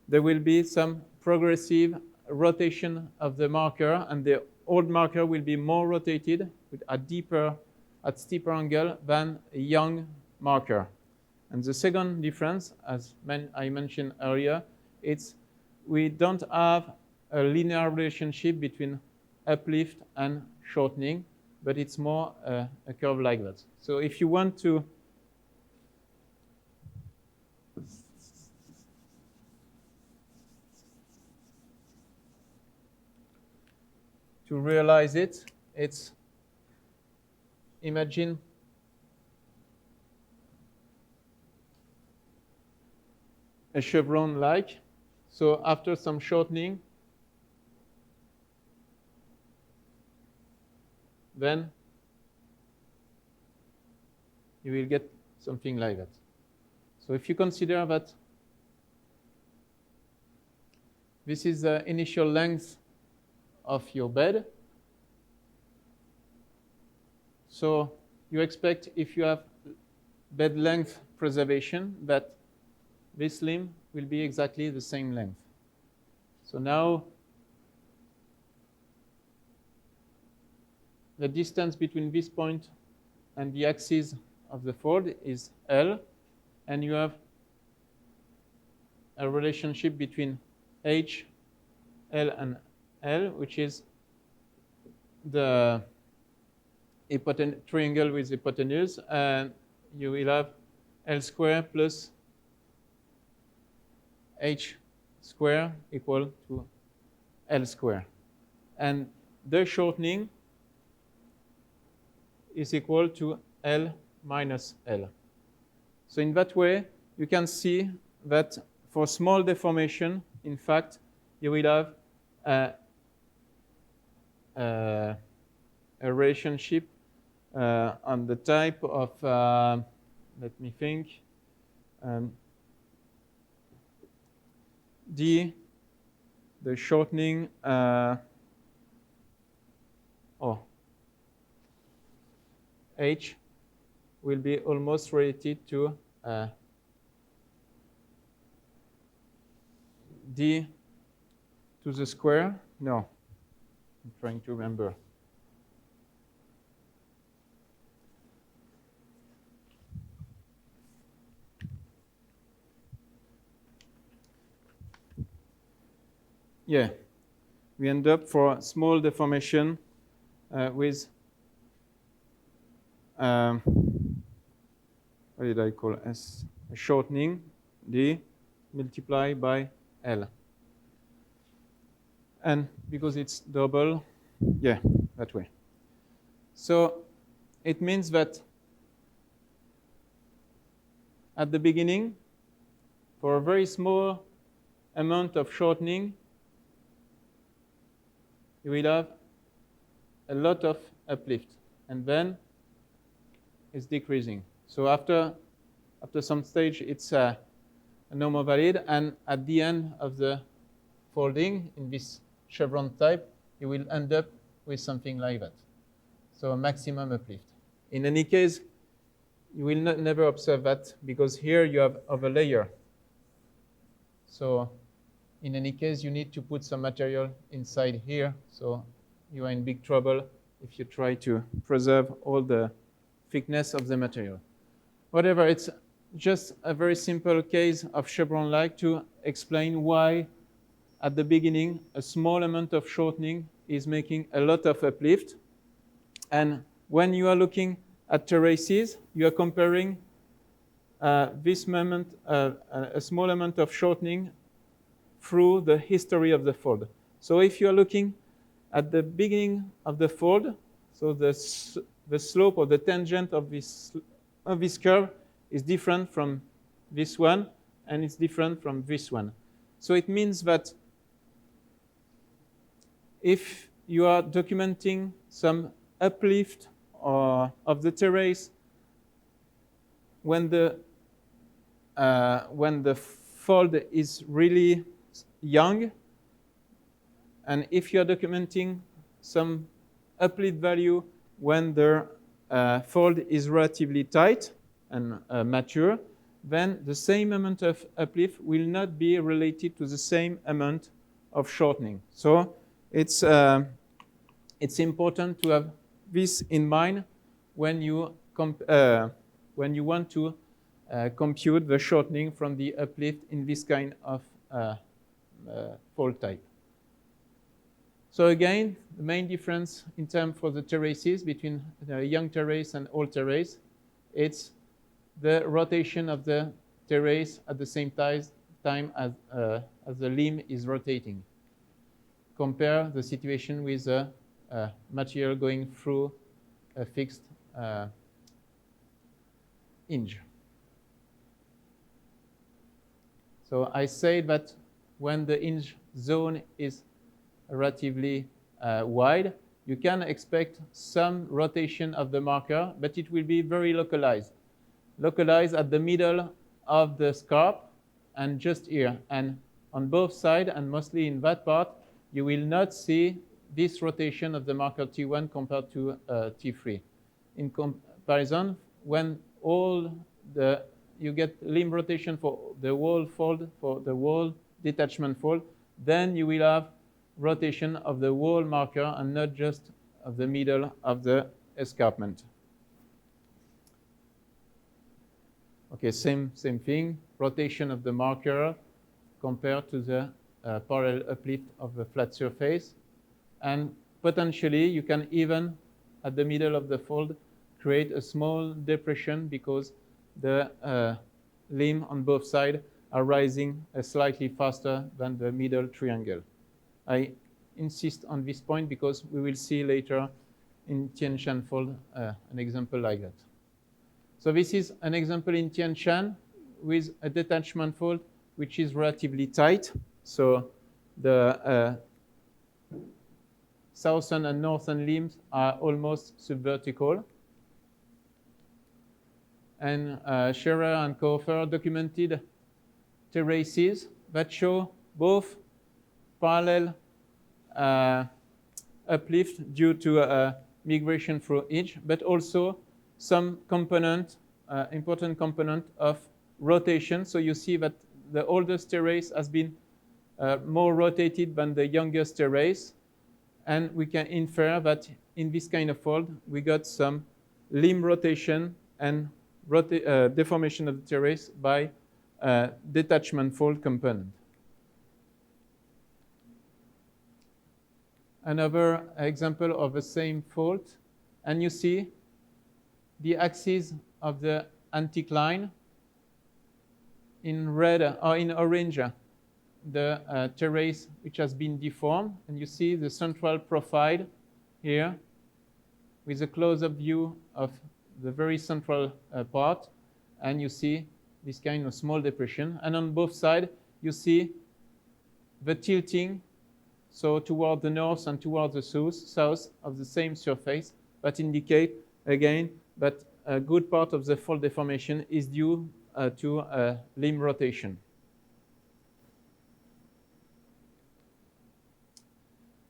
there will be some progressive rotation of the marker, and the old marker will be more rotated at steeper angle than a young marker. And the second difference, as I mentioned earlier, it's we don't have a linear relationship between uplift and shortening, but it's more a curve like that. So if you want to realize it, it's imagine a chevron-like. So after some shortening, then you will get something like that. So if you consider that this is the initial length of your bed, so you expect, if you have bed length preservation, that this limb will be exactly the same length. So now the distance between this point and the axis of the fold is L, and you have a relationship between H, L, and L, which is the triangle with hypotenuse, and you will have L squared plus H squared equal to L squared. And the shortening is equal to L minus L. So in that way, you can see that for small deformation, in fact, you will have a relationship on the type of, let me think, D, the shortening, H will be almost related to D to the square. No, I'm trying to remember. Yeah, we end up for small deformation with what did I call as a shortening, D multiplied by L. And because it's double, yeah, that way. So it means that at the beginning, for a very small amount of shortening, you will have a lot of uplift, and then it's decreasing. So after some stage, it's a normal valid, and at the end of the folding in this chevron type, you will end up with something like that. So a maximum uplift. In any case, you will never observe that because here you have overlayer. So in any case, you need to put some material inside here. So you are in big trouble if you try to preserve all the thickness of the material. Whatever, it's just a very simple case of chevron-like to explain why at the beginning a small amount of shortening is making a lot of uplift. And when you are looking at terraces, you are comparing this moment, a small amount of shortening through the history of the fold. So if you are looking at the beginning of the fold, so the slope or the tangent of this curve is different from this one, and it's different from this one. So it means that if you are documenting some uplift of the terrace when the fold is really young, and if you are documenting some uplift value when the fold is relatively tight and mature, then the same amount of uplift will not be related to the same amount of shortening. So it's important to have this in mind when you want to compute the shortening from the uplift in this kind of fold type. So again, the main difference in terms for the terraces between the young terrace and old terrace, it's the rotation of the terrace at the same time as the limb is rotating. Compare the situation with a material going through a fixed hinge. So I say that when the hinge zone is relatively wide, you can expect some rotation of the marker, but it will be very localized. Localized at the middle of the scarp and just here. And on both sides, and mostly in that part, you will not see this rotation of the marker T1 compared to T3. In comparison, when you get limb rotation for the whole fold, for the whole detachment fold, then you will have rotation of the whole marker and not just of the middle of the escarpment. Okay, same thing, rotation of the marker compared to the parallel uplift of the flat surface. And potentially, you can even, at the middle of the fold, create a small depression because the limb on both sides are rising slightly faster than the middle triangle. I insist on this point because we will see later in Tian Shan fold an example like that. So this is an example in Tian Shan with a detachment fold which is relatively tight. So the southern and northern limbs are almost subvertical. And Scherer and Kofer documented terraces that show both parallel uplift due to migration through hinge, but also some component, important component of rotation. So you see that the oldest terrace has been more rotated than the youngest terrace. And we can infer that in this kind of fold, we got some limb rotation and deformation of the terrace by detachment fold component. Another example of the same fold, and you see the axis of the anticline in red or in orange, the terrace which has been deformed, and you see the central profile here with a close-up view of the very central part, and you see this kind of small depression. And on both sides, you see the tilting so toward the north and toward the south of the same surface, that indicate, again, that a good part of the fold deformation is due to limb rotation.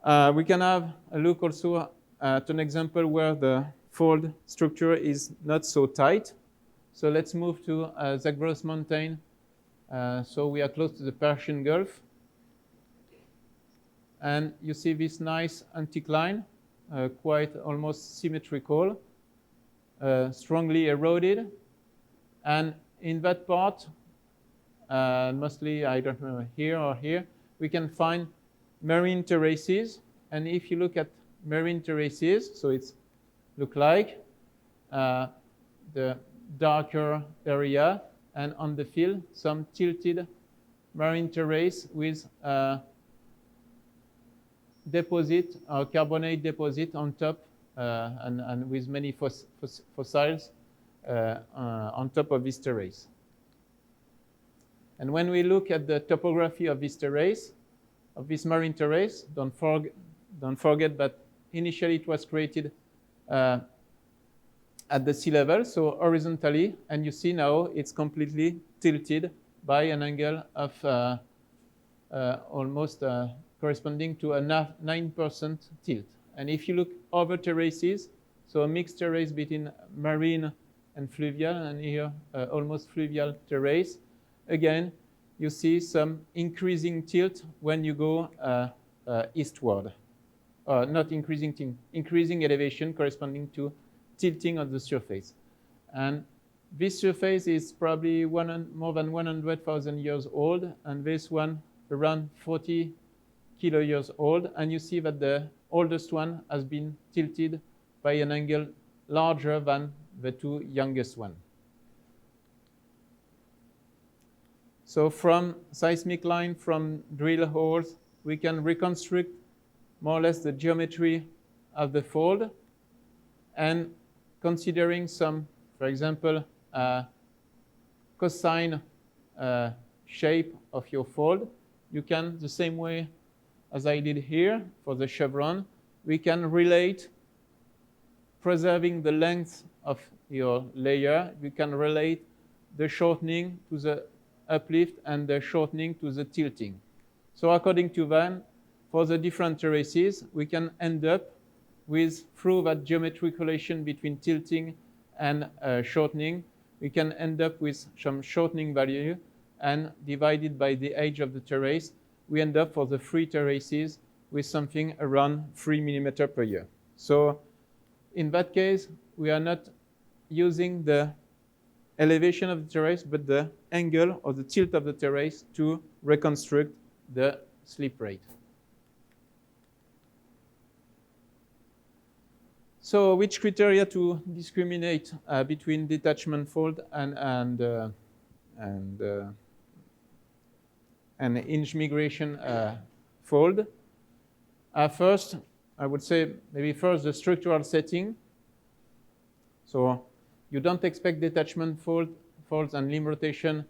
We can have a look also at an example where the fold structure is not so tight. So let's move to Zagros mountain. So we are close to the Persian Gulf. And you see this nice anticline, quite almost symmetrical, strongly eroded. And in that part, mostly, I don't know, here or here, we can find marine terraces. And if you look at marine terraces, so it's look like the darker area, and on the field, some tilted marine terrace with deposit, carbonate deposit on top, and with many fossils on top of this terrace. And when we look at the topography of this terrace, of this marine terrace, don't forget that initially it was created at the sea level, so horizontally, and you see now it's completely tilted by an angle of almost corresponding to a 9% tilt. And if you look over terraces, so a mixed terrace between marine and fluvial, and here almost fluvial terrace, again, you see some increasing tilt when you go eastward. Not increasing tilt, increasing elevation corresponding to tilting of the surface. And this surface is probably more than 100,000 years old, and this one around 40 kilo years old. And you see that the oldest one has been tilted by an angle larger than the two youngest ones. So from seismic line, from drill holes, we can reconstruct more or less the geometry of the fold, and considering some, for example, cosine shape of your fold, you can, the same way as I did here for the chevron, we can relate, preserving the length of your layer, we can relate the shortening to the uplift and the shortening to the tilting. So according to Van, for the different terraces, we can end up with, through that geometric relation between tilting and shortening, we can end up with some shortening value, and divided by the age of the terrace, we end up for the three terraces with something around 3 millimeters per year. So in that case, we are not using the elevation of the terrace, but the angle or the tilt of the terrace to reconstruct the slip rate. So which criteria to discriminate between detachment fold and hinge migration fold? First, I would say maybe first the structural setting. So you don't expect detachment folds and limb rotation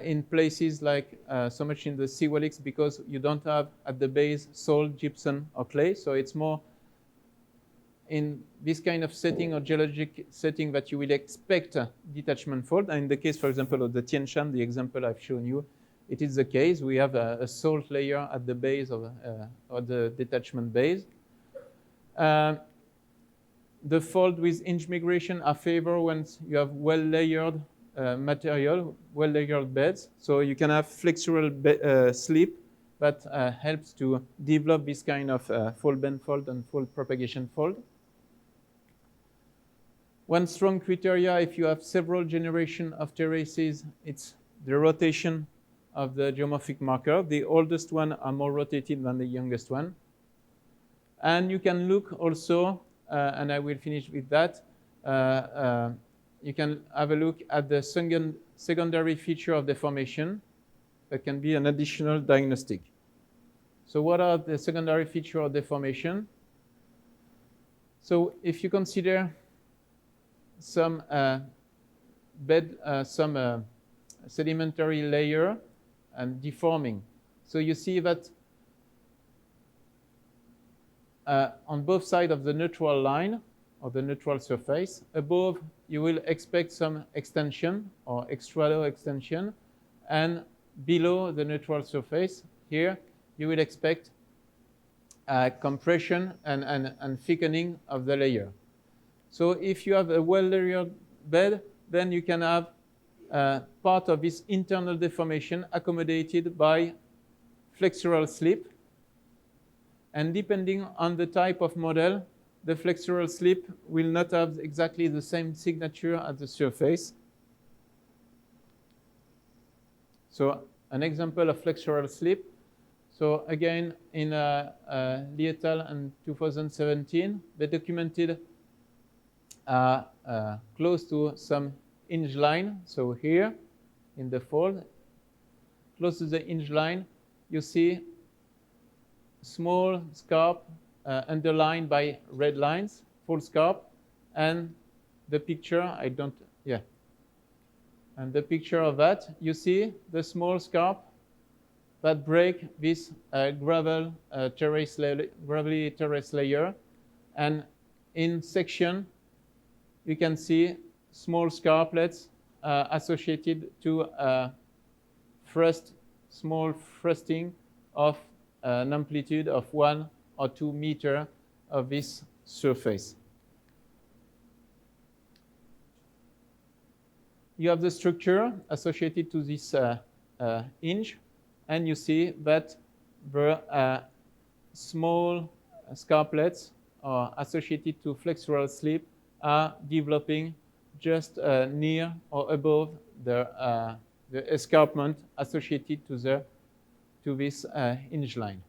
in places like so much in the sea wallicks, because you don't have at the base soil, gypsum, or clay. So it's more in this kind of setting or geologic setting that you will expect detachment fold. And in the case, for example, of the Tian Shan, the example I've shown you, it is the case. We have a salt layer at the base of the detachment base. The fold with hinge migration are favored when you have well-layered material, well-layered beds. So you can have flexural slip that helps to develop this kind of fold bend fold and fold propagation fold. One strong criteria, if you have several generations of terraces, it's the rotation of the geomorphic marker. The oldest one are more rotated than the youngest one. And you can look also, and I will finish with that, you can have a look at the secondary feature of deformation. That can be an additional diagnostic. So what are the secondary features of deformation? So if you consider some sedimentary layer and deforming, so you see that on both sides of the neutral line or the neutral surface. Above, you will expect some extension or extradal extension, and below the neutral surface here, you will expect compression and thickening of the layer. So if you have a well-layered bed, then you can have part of this internal deformation accommodated by flexural slip. And depending on the type of model, the flexural slip will not have exactly the same signature at the surface. So an example of flexural slip. So again, in Lietl in 2017, they documented close to some hinge line. So here in the fold, close to the hinge line, you see small scarp underlined by red lines, full scarp, and the picture, and the picture of that, you see the small scarp that break this gravelly terrace layer, and in section, you can see small scarplets associated to small thrusting of an amplitude of 1 or 2 meters of this surface. You have the structure associated to this hinge, and you see that the small scarplets associated to flexural slip are developing just near or above the escarpment associated to this hinge line.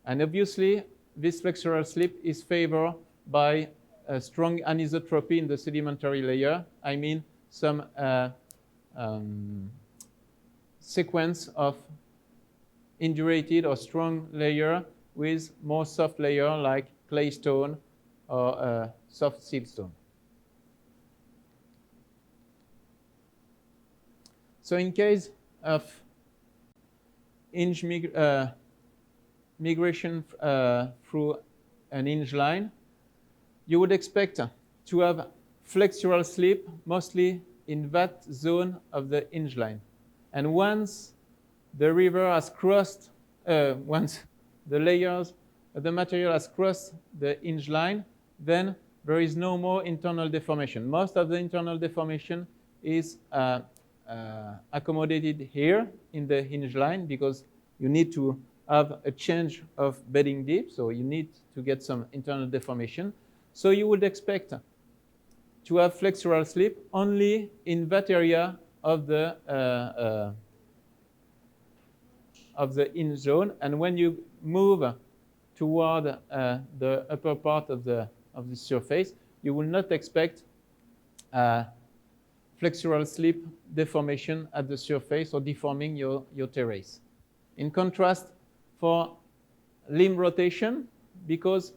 And obviously, this flexural slip is favored by a strong anisotropy in the sedimentary layer. I mean, some sequence of indurated or strong layer with more soft layer like clay stone or soft siltstone. So in case of hinge migration through an hinge line, you would expect to have flexural slip mostly in that zone of the hinge line. And once the river has crossed, once the layers of the material has crossed the hinge line, then there is no more internal deformation. Most of the internal deformation is accommodated here in the hinge line because you need to have a change of bedding depth, so you need to get some internal deformation. So you would expect to have flexural slip only in that area of the hinge zone, and when you move toward the upper part of the surface, you will not expect flexural slip deformation at the surface or deforming your terrace. In contrast, for limb rotation, because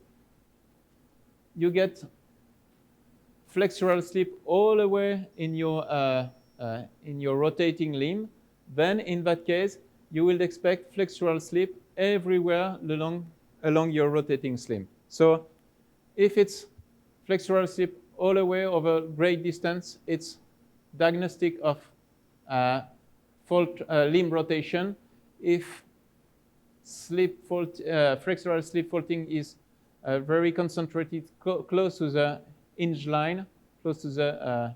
you get flexural slip all the way in your rotating limb, then in that case, you will expect flexural slip everywhere along your rotating limb. So if it's flexural slip all the way over great distance, it's diagnostic of limb rotation. If flexural slip faulting is very concentrated close to the hinge line, close to the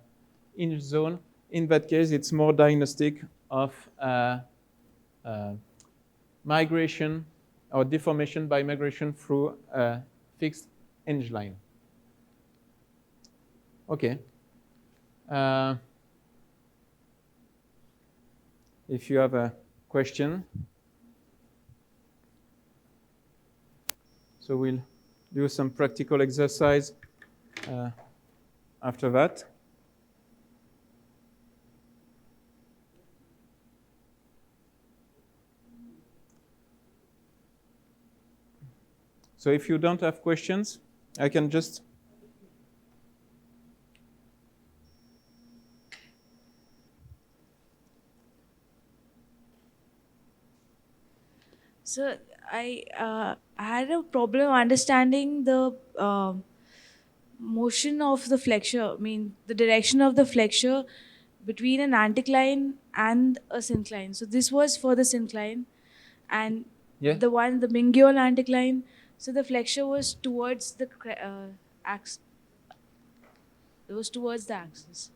hinge zone, in that case, it's more diagnostic of migration or deformation by migration through a fixed hinge line. Okay. If you have a question. So we'll do some practical exercise after that. So if you don't have questions, I can just... So I had a problem understanding the motion of the flexure. I mean, the direction of the flexure between an anticline and a syncline. So this was for the syncline, and Yeah. the Mingyol anticline. So the flexure was towards the axis. It was towards the axis.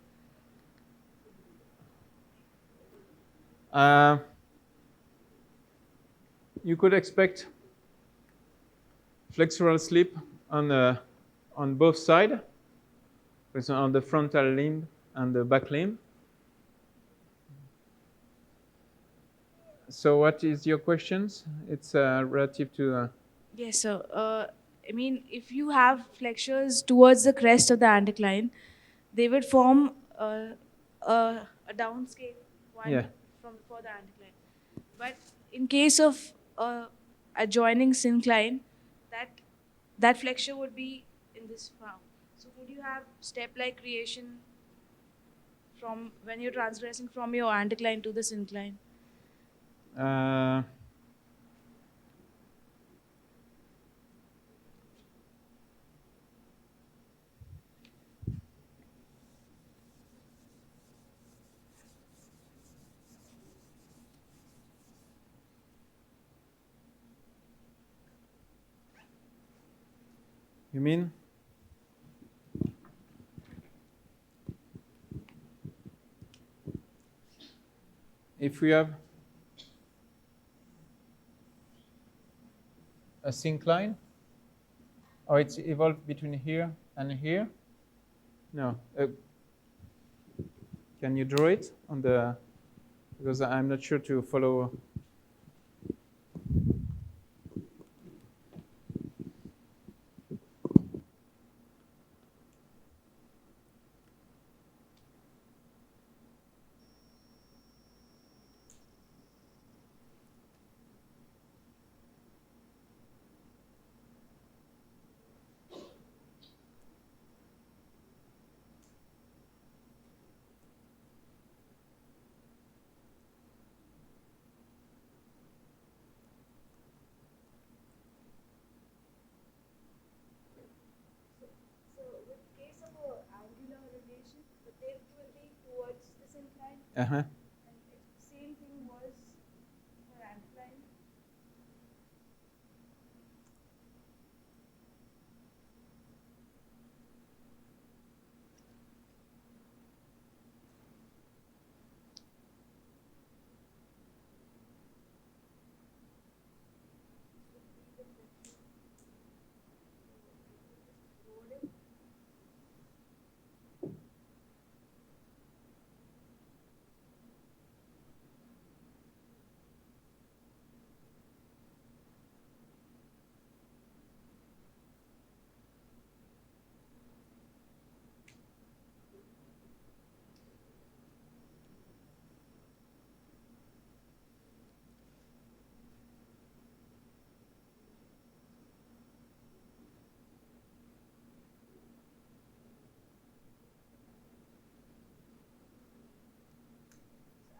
You could expect flexural slip on both sides, for example, on the frontal limb and the back limb. So what is your questions? It's relative to... Yes, so I mean, if you have flexures towards the crest of the anticline, they would form a downscape one Yeah. from for the anticline. But in case of adjoining syncline, that flexure would be in this form. So would you have step-like creation from when you're transgressing from your anticline to the syncline? You mean? If we have a syncline, or it's evolved between here and here? No. Can you draw it on the... Because I'm not sure to follow. So with case of a angular relation, the tip will be towards the syncline. Uh-huh. And if the same thing was for anticline,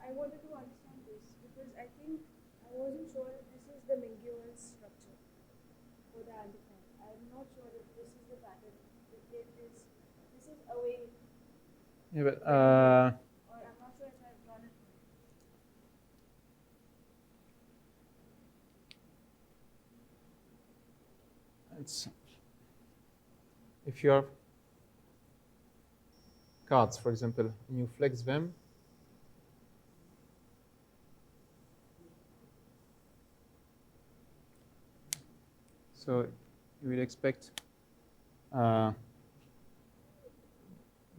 I wanted to understand this because I think I wasn't sure if this is the Mingyol structure for the anticline. I'm not sure if this is the pattern. The tip is this is away, Yeah, but or I'm not sure if I've drawn it wrong. it's... If you have cards, for example, and you flex them, so you will expect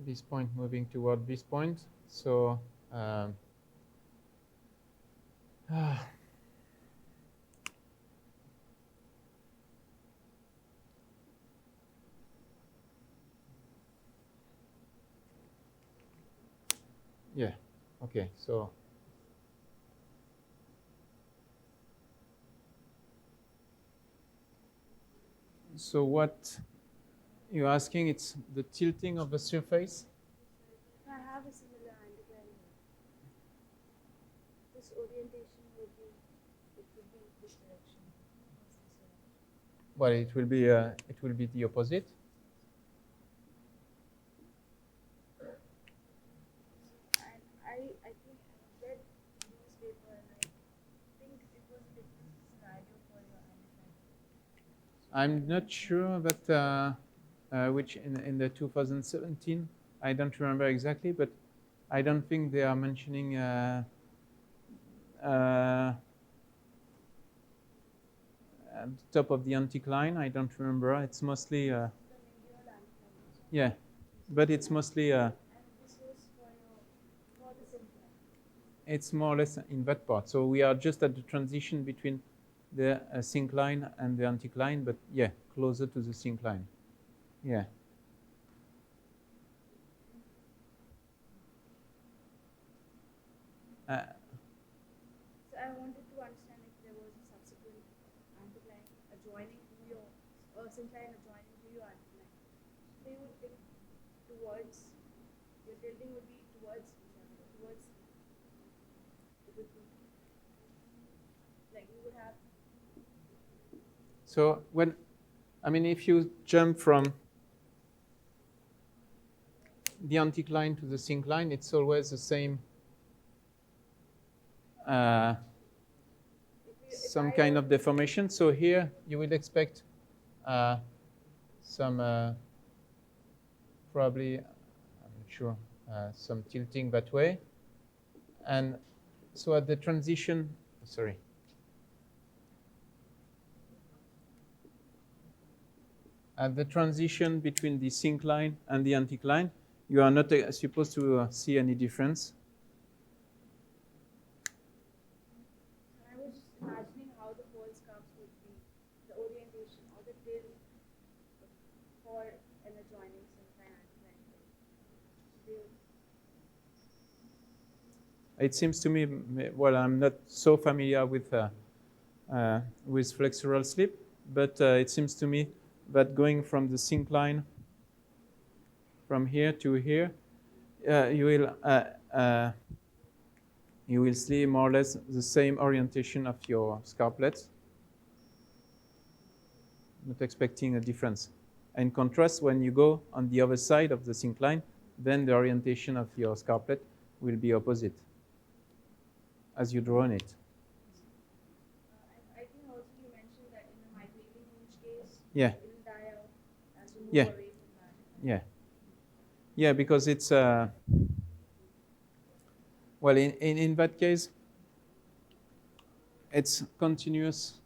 this point moving toward this point. So yeah, okay, so what you're asking, it's the tilting of the surface? I have a similar anticline here. This orientation would be, it would be this direction. Well, it will be the opposite. And I think I read newspaper and I think it was a different scenario for your understanding. I'm not sure, but which in the 2017, I don't remember exactly, but I don't think they are mentioning at the top of the anticline. I don't remember. It's mostly yeah, but it's mostly And this was for the syncline. it's more or less in that part. So we are just at the transition between the syncline and the anticline, but yeah, closer to the syncline. Yeah. So I wanted to understand if there was a subsequent anticline adjoining to your syncline adjoining to your anticline. So you would tip towards your tilting would be towards it would be like you would have. So when, I mean, if you jump from the anticline to the syncline, it's always the same, some kind of deformation. So here you will expect some, probably, I'm not sure, some tilting that way. And so at the transition, sorry. At the transition between the syncline and the anticline, you are not supposed to see any difference. I was just imagining how the fall scarps would be, the orientation or the tilt for an adjoining syncline anticline. It seems to me, well, I'm not so familiar with flexural slip, but it seems to me that going from the syncline from here to here, you will see more or less the same orientation of your scarplets. Not expecting a difference. In contrast, when you go on the other side of the syncline, then the orientation of your scarplet will be opposite as you draw on it. I think also you mentioned that in the migrating hinge case, Yeah. it will die out as you move Yeah. away from that. Yeah. Yeah, because it's, well, in that case, it's continuous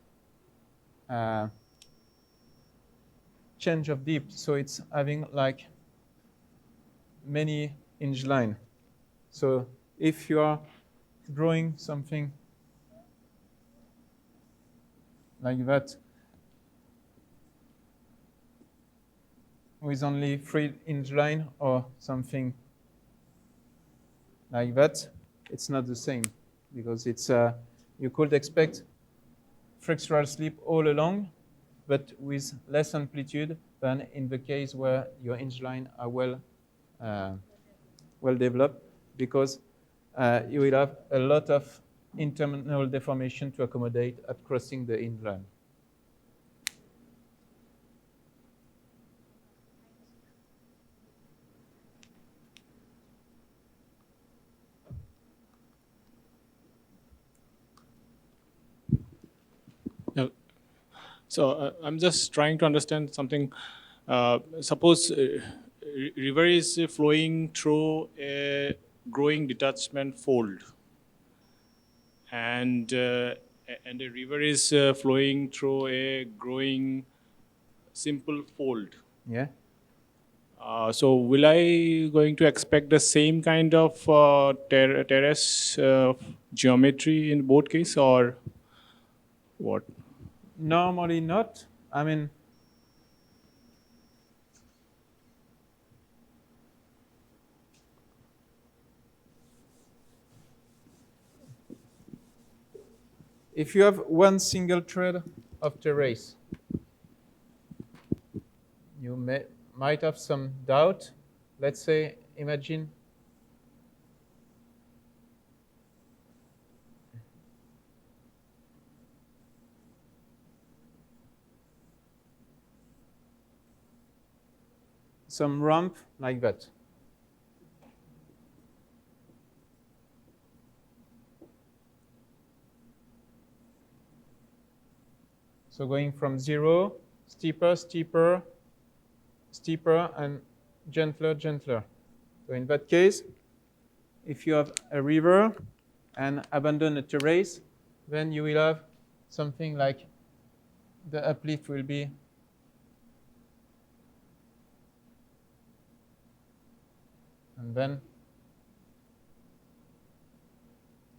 change of depth. So it's having like many hinge line. So if you are drawing something like that with only 3 hinge line or something like that, it's not the same because it's you could expect flexural slip all along, but with less amplitude than in the case where your hinge line are well developed, because you will have a lot of internal deformation to accommodate at crossing the hinge line. So I'm just trying to understand something. Suppose river is flowing through a growing detachment fold, and a river is flowing through a growing simple fold. Yeah. So will I going to expect the same kind of terrace geometry in both cases, or what? Normally not. I mean, if you have one single thread of terrace, you might have some doubt. Let's say, imagine some ramp like that. So going from 0, steeper, steeper, steeper, and gentler, gentler. So in that case, if you have a river and abandon a terrace, then you will have something like the uplift will be and then,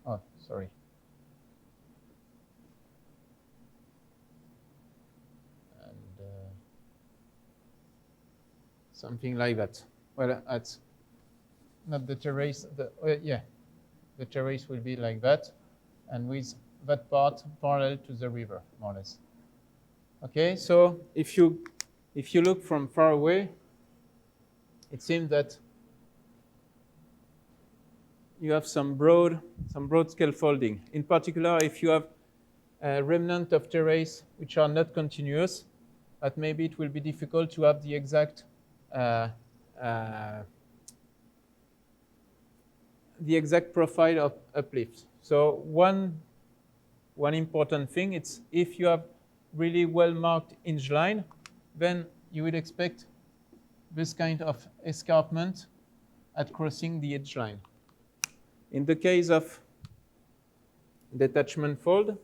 oh, sorry. And something like that. Well, that's not the terrace. Yeah, the terrace will be like that, and with that part parallel to the river, more or less. Okay, so if you look from far away, it seems that you have some broad scale folding. In particular, if you have a remnant of terrace which are not continuous, that maybe it will be difficult to have the exact profile of uplift. So one important thing, it's if you have really well marked hinge line, then you would expect this kind of escarpment at crossing the edge line. In the case of detachment fold,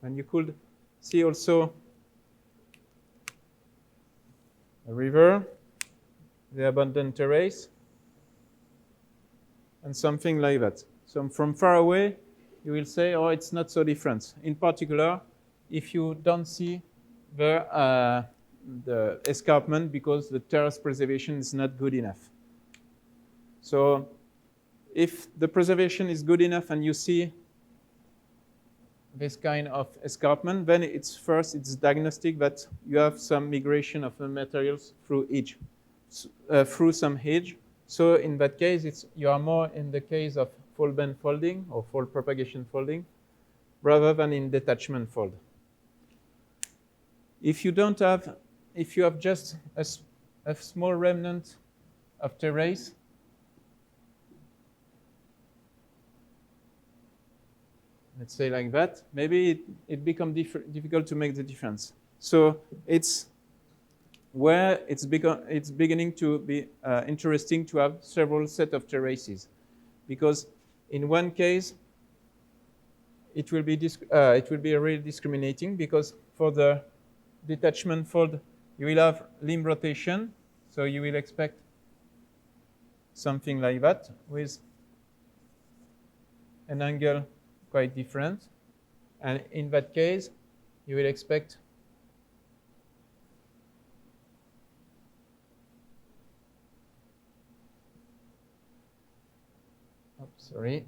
and you could see also a river, the abandoned terrace, and something like that. So from far away, you will say, oh, it's not so different. In particular, if you don't see the escarpment because the terrace preservation is not good enough. So if the preservation is good enough and you see this kind of escarpment, then it's diagnostic that you have some migration of the materials through edge, through some edge. So in that case, you are more in the case of fold bend folding or fold propagation folding rather than in detachment fold. If you have just a small remnant of terrace, let's say like that, maybe it becomes difficult to make the difference. So it's where it's beginning to be interesting to have several set of terraces, because in one case it will be really discriminating, because for the detachment fold you will have limb rotation, so you will expect something like that with an angle quite different, and in that case you will expect sorry.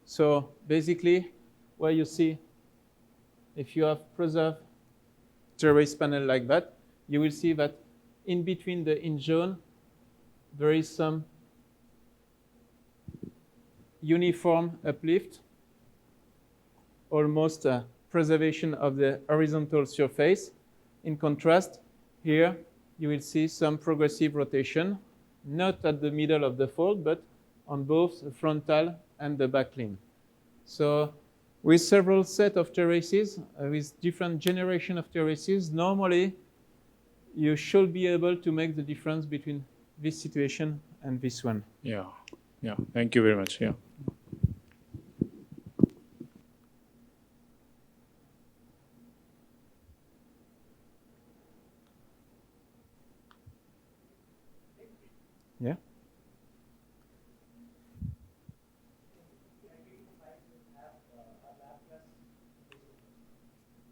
So basically, where you see, if you have preserved terrace panel like that, you will see that in between the hinge zone, there is some uniform uplift, almost a preservation of the horizontal surface. In contrast, here you will see some progressive rotation, not at the middle of the fold, but on both the frontal and the back limb. So with several set of terraces, with different generation of terraces, normally you should be able to make the difference between this situation and this one. Yeah. Thank you very much. Yeah. Yeah.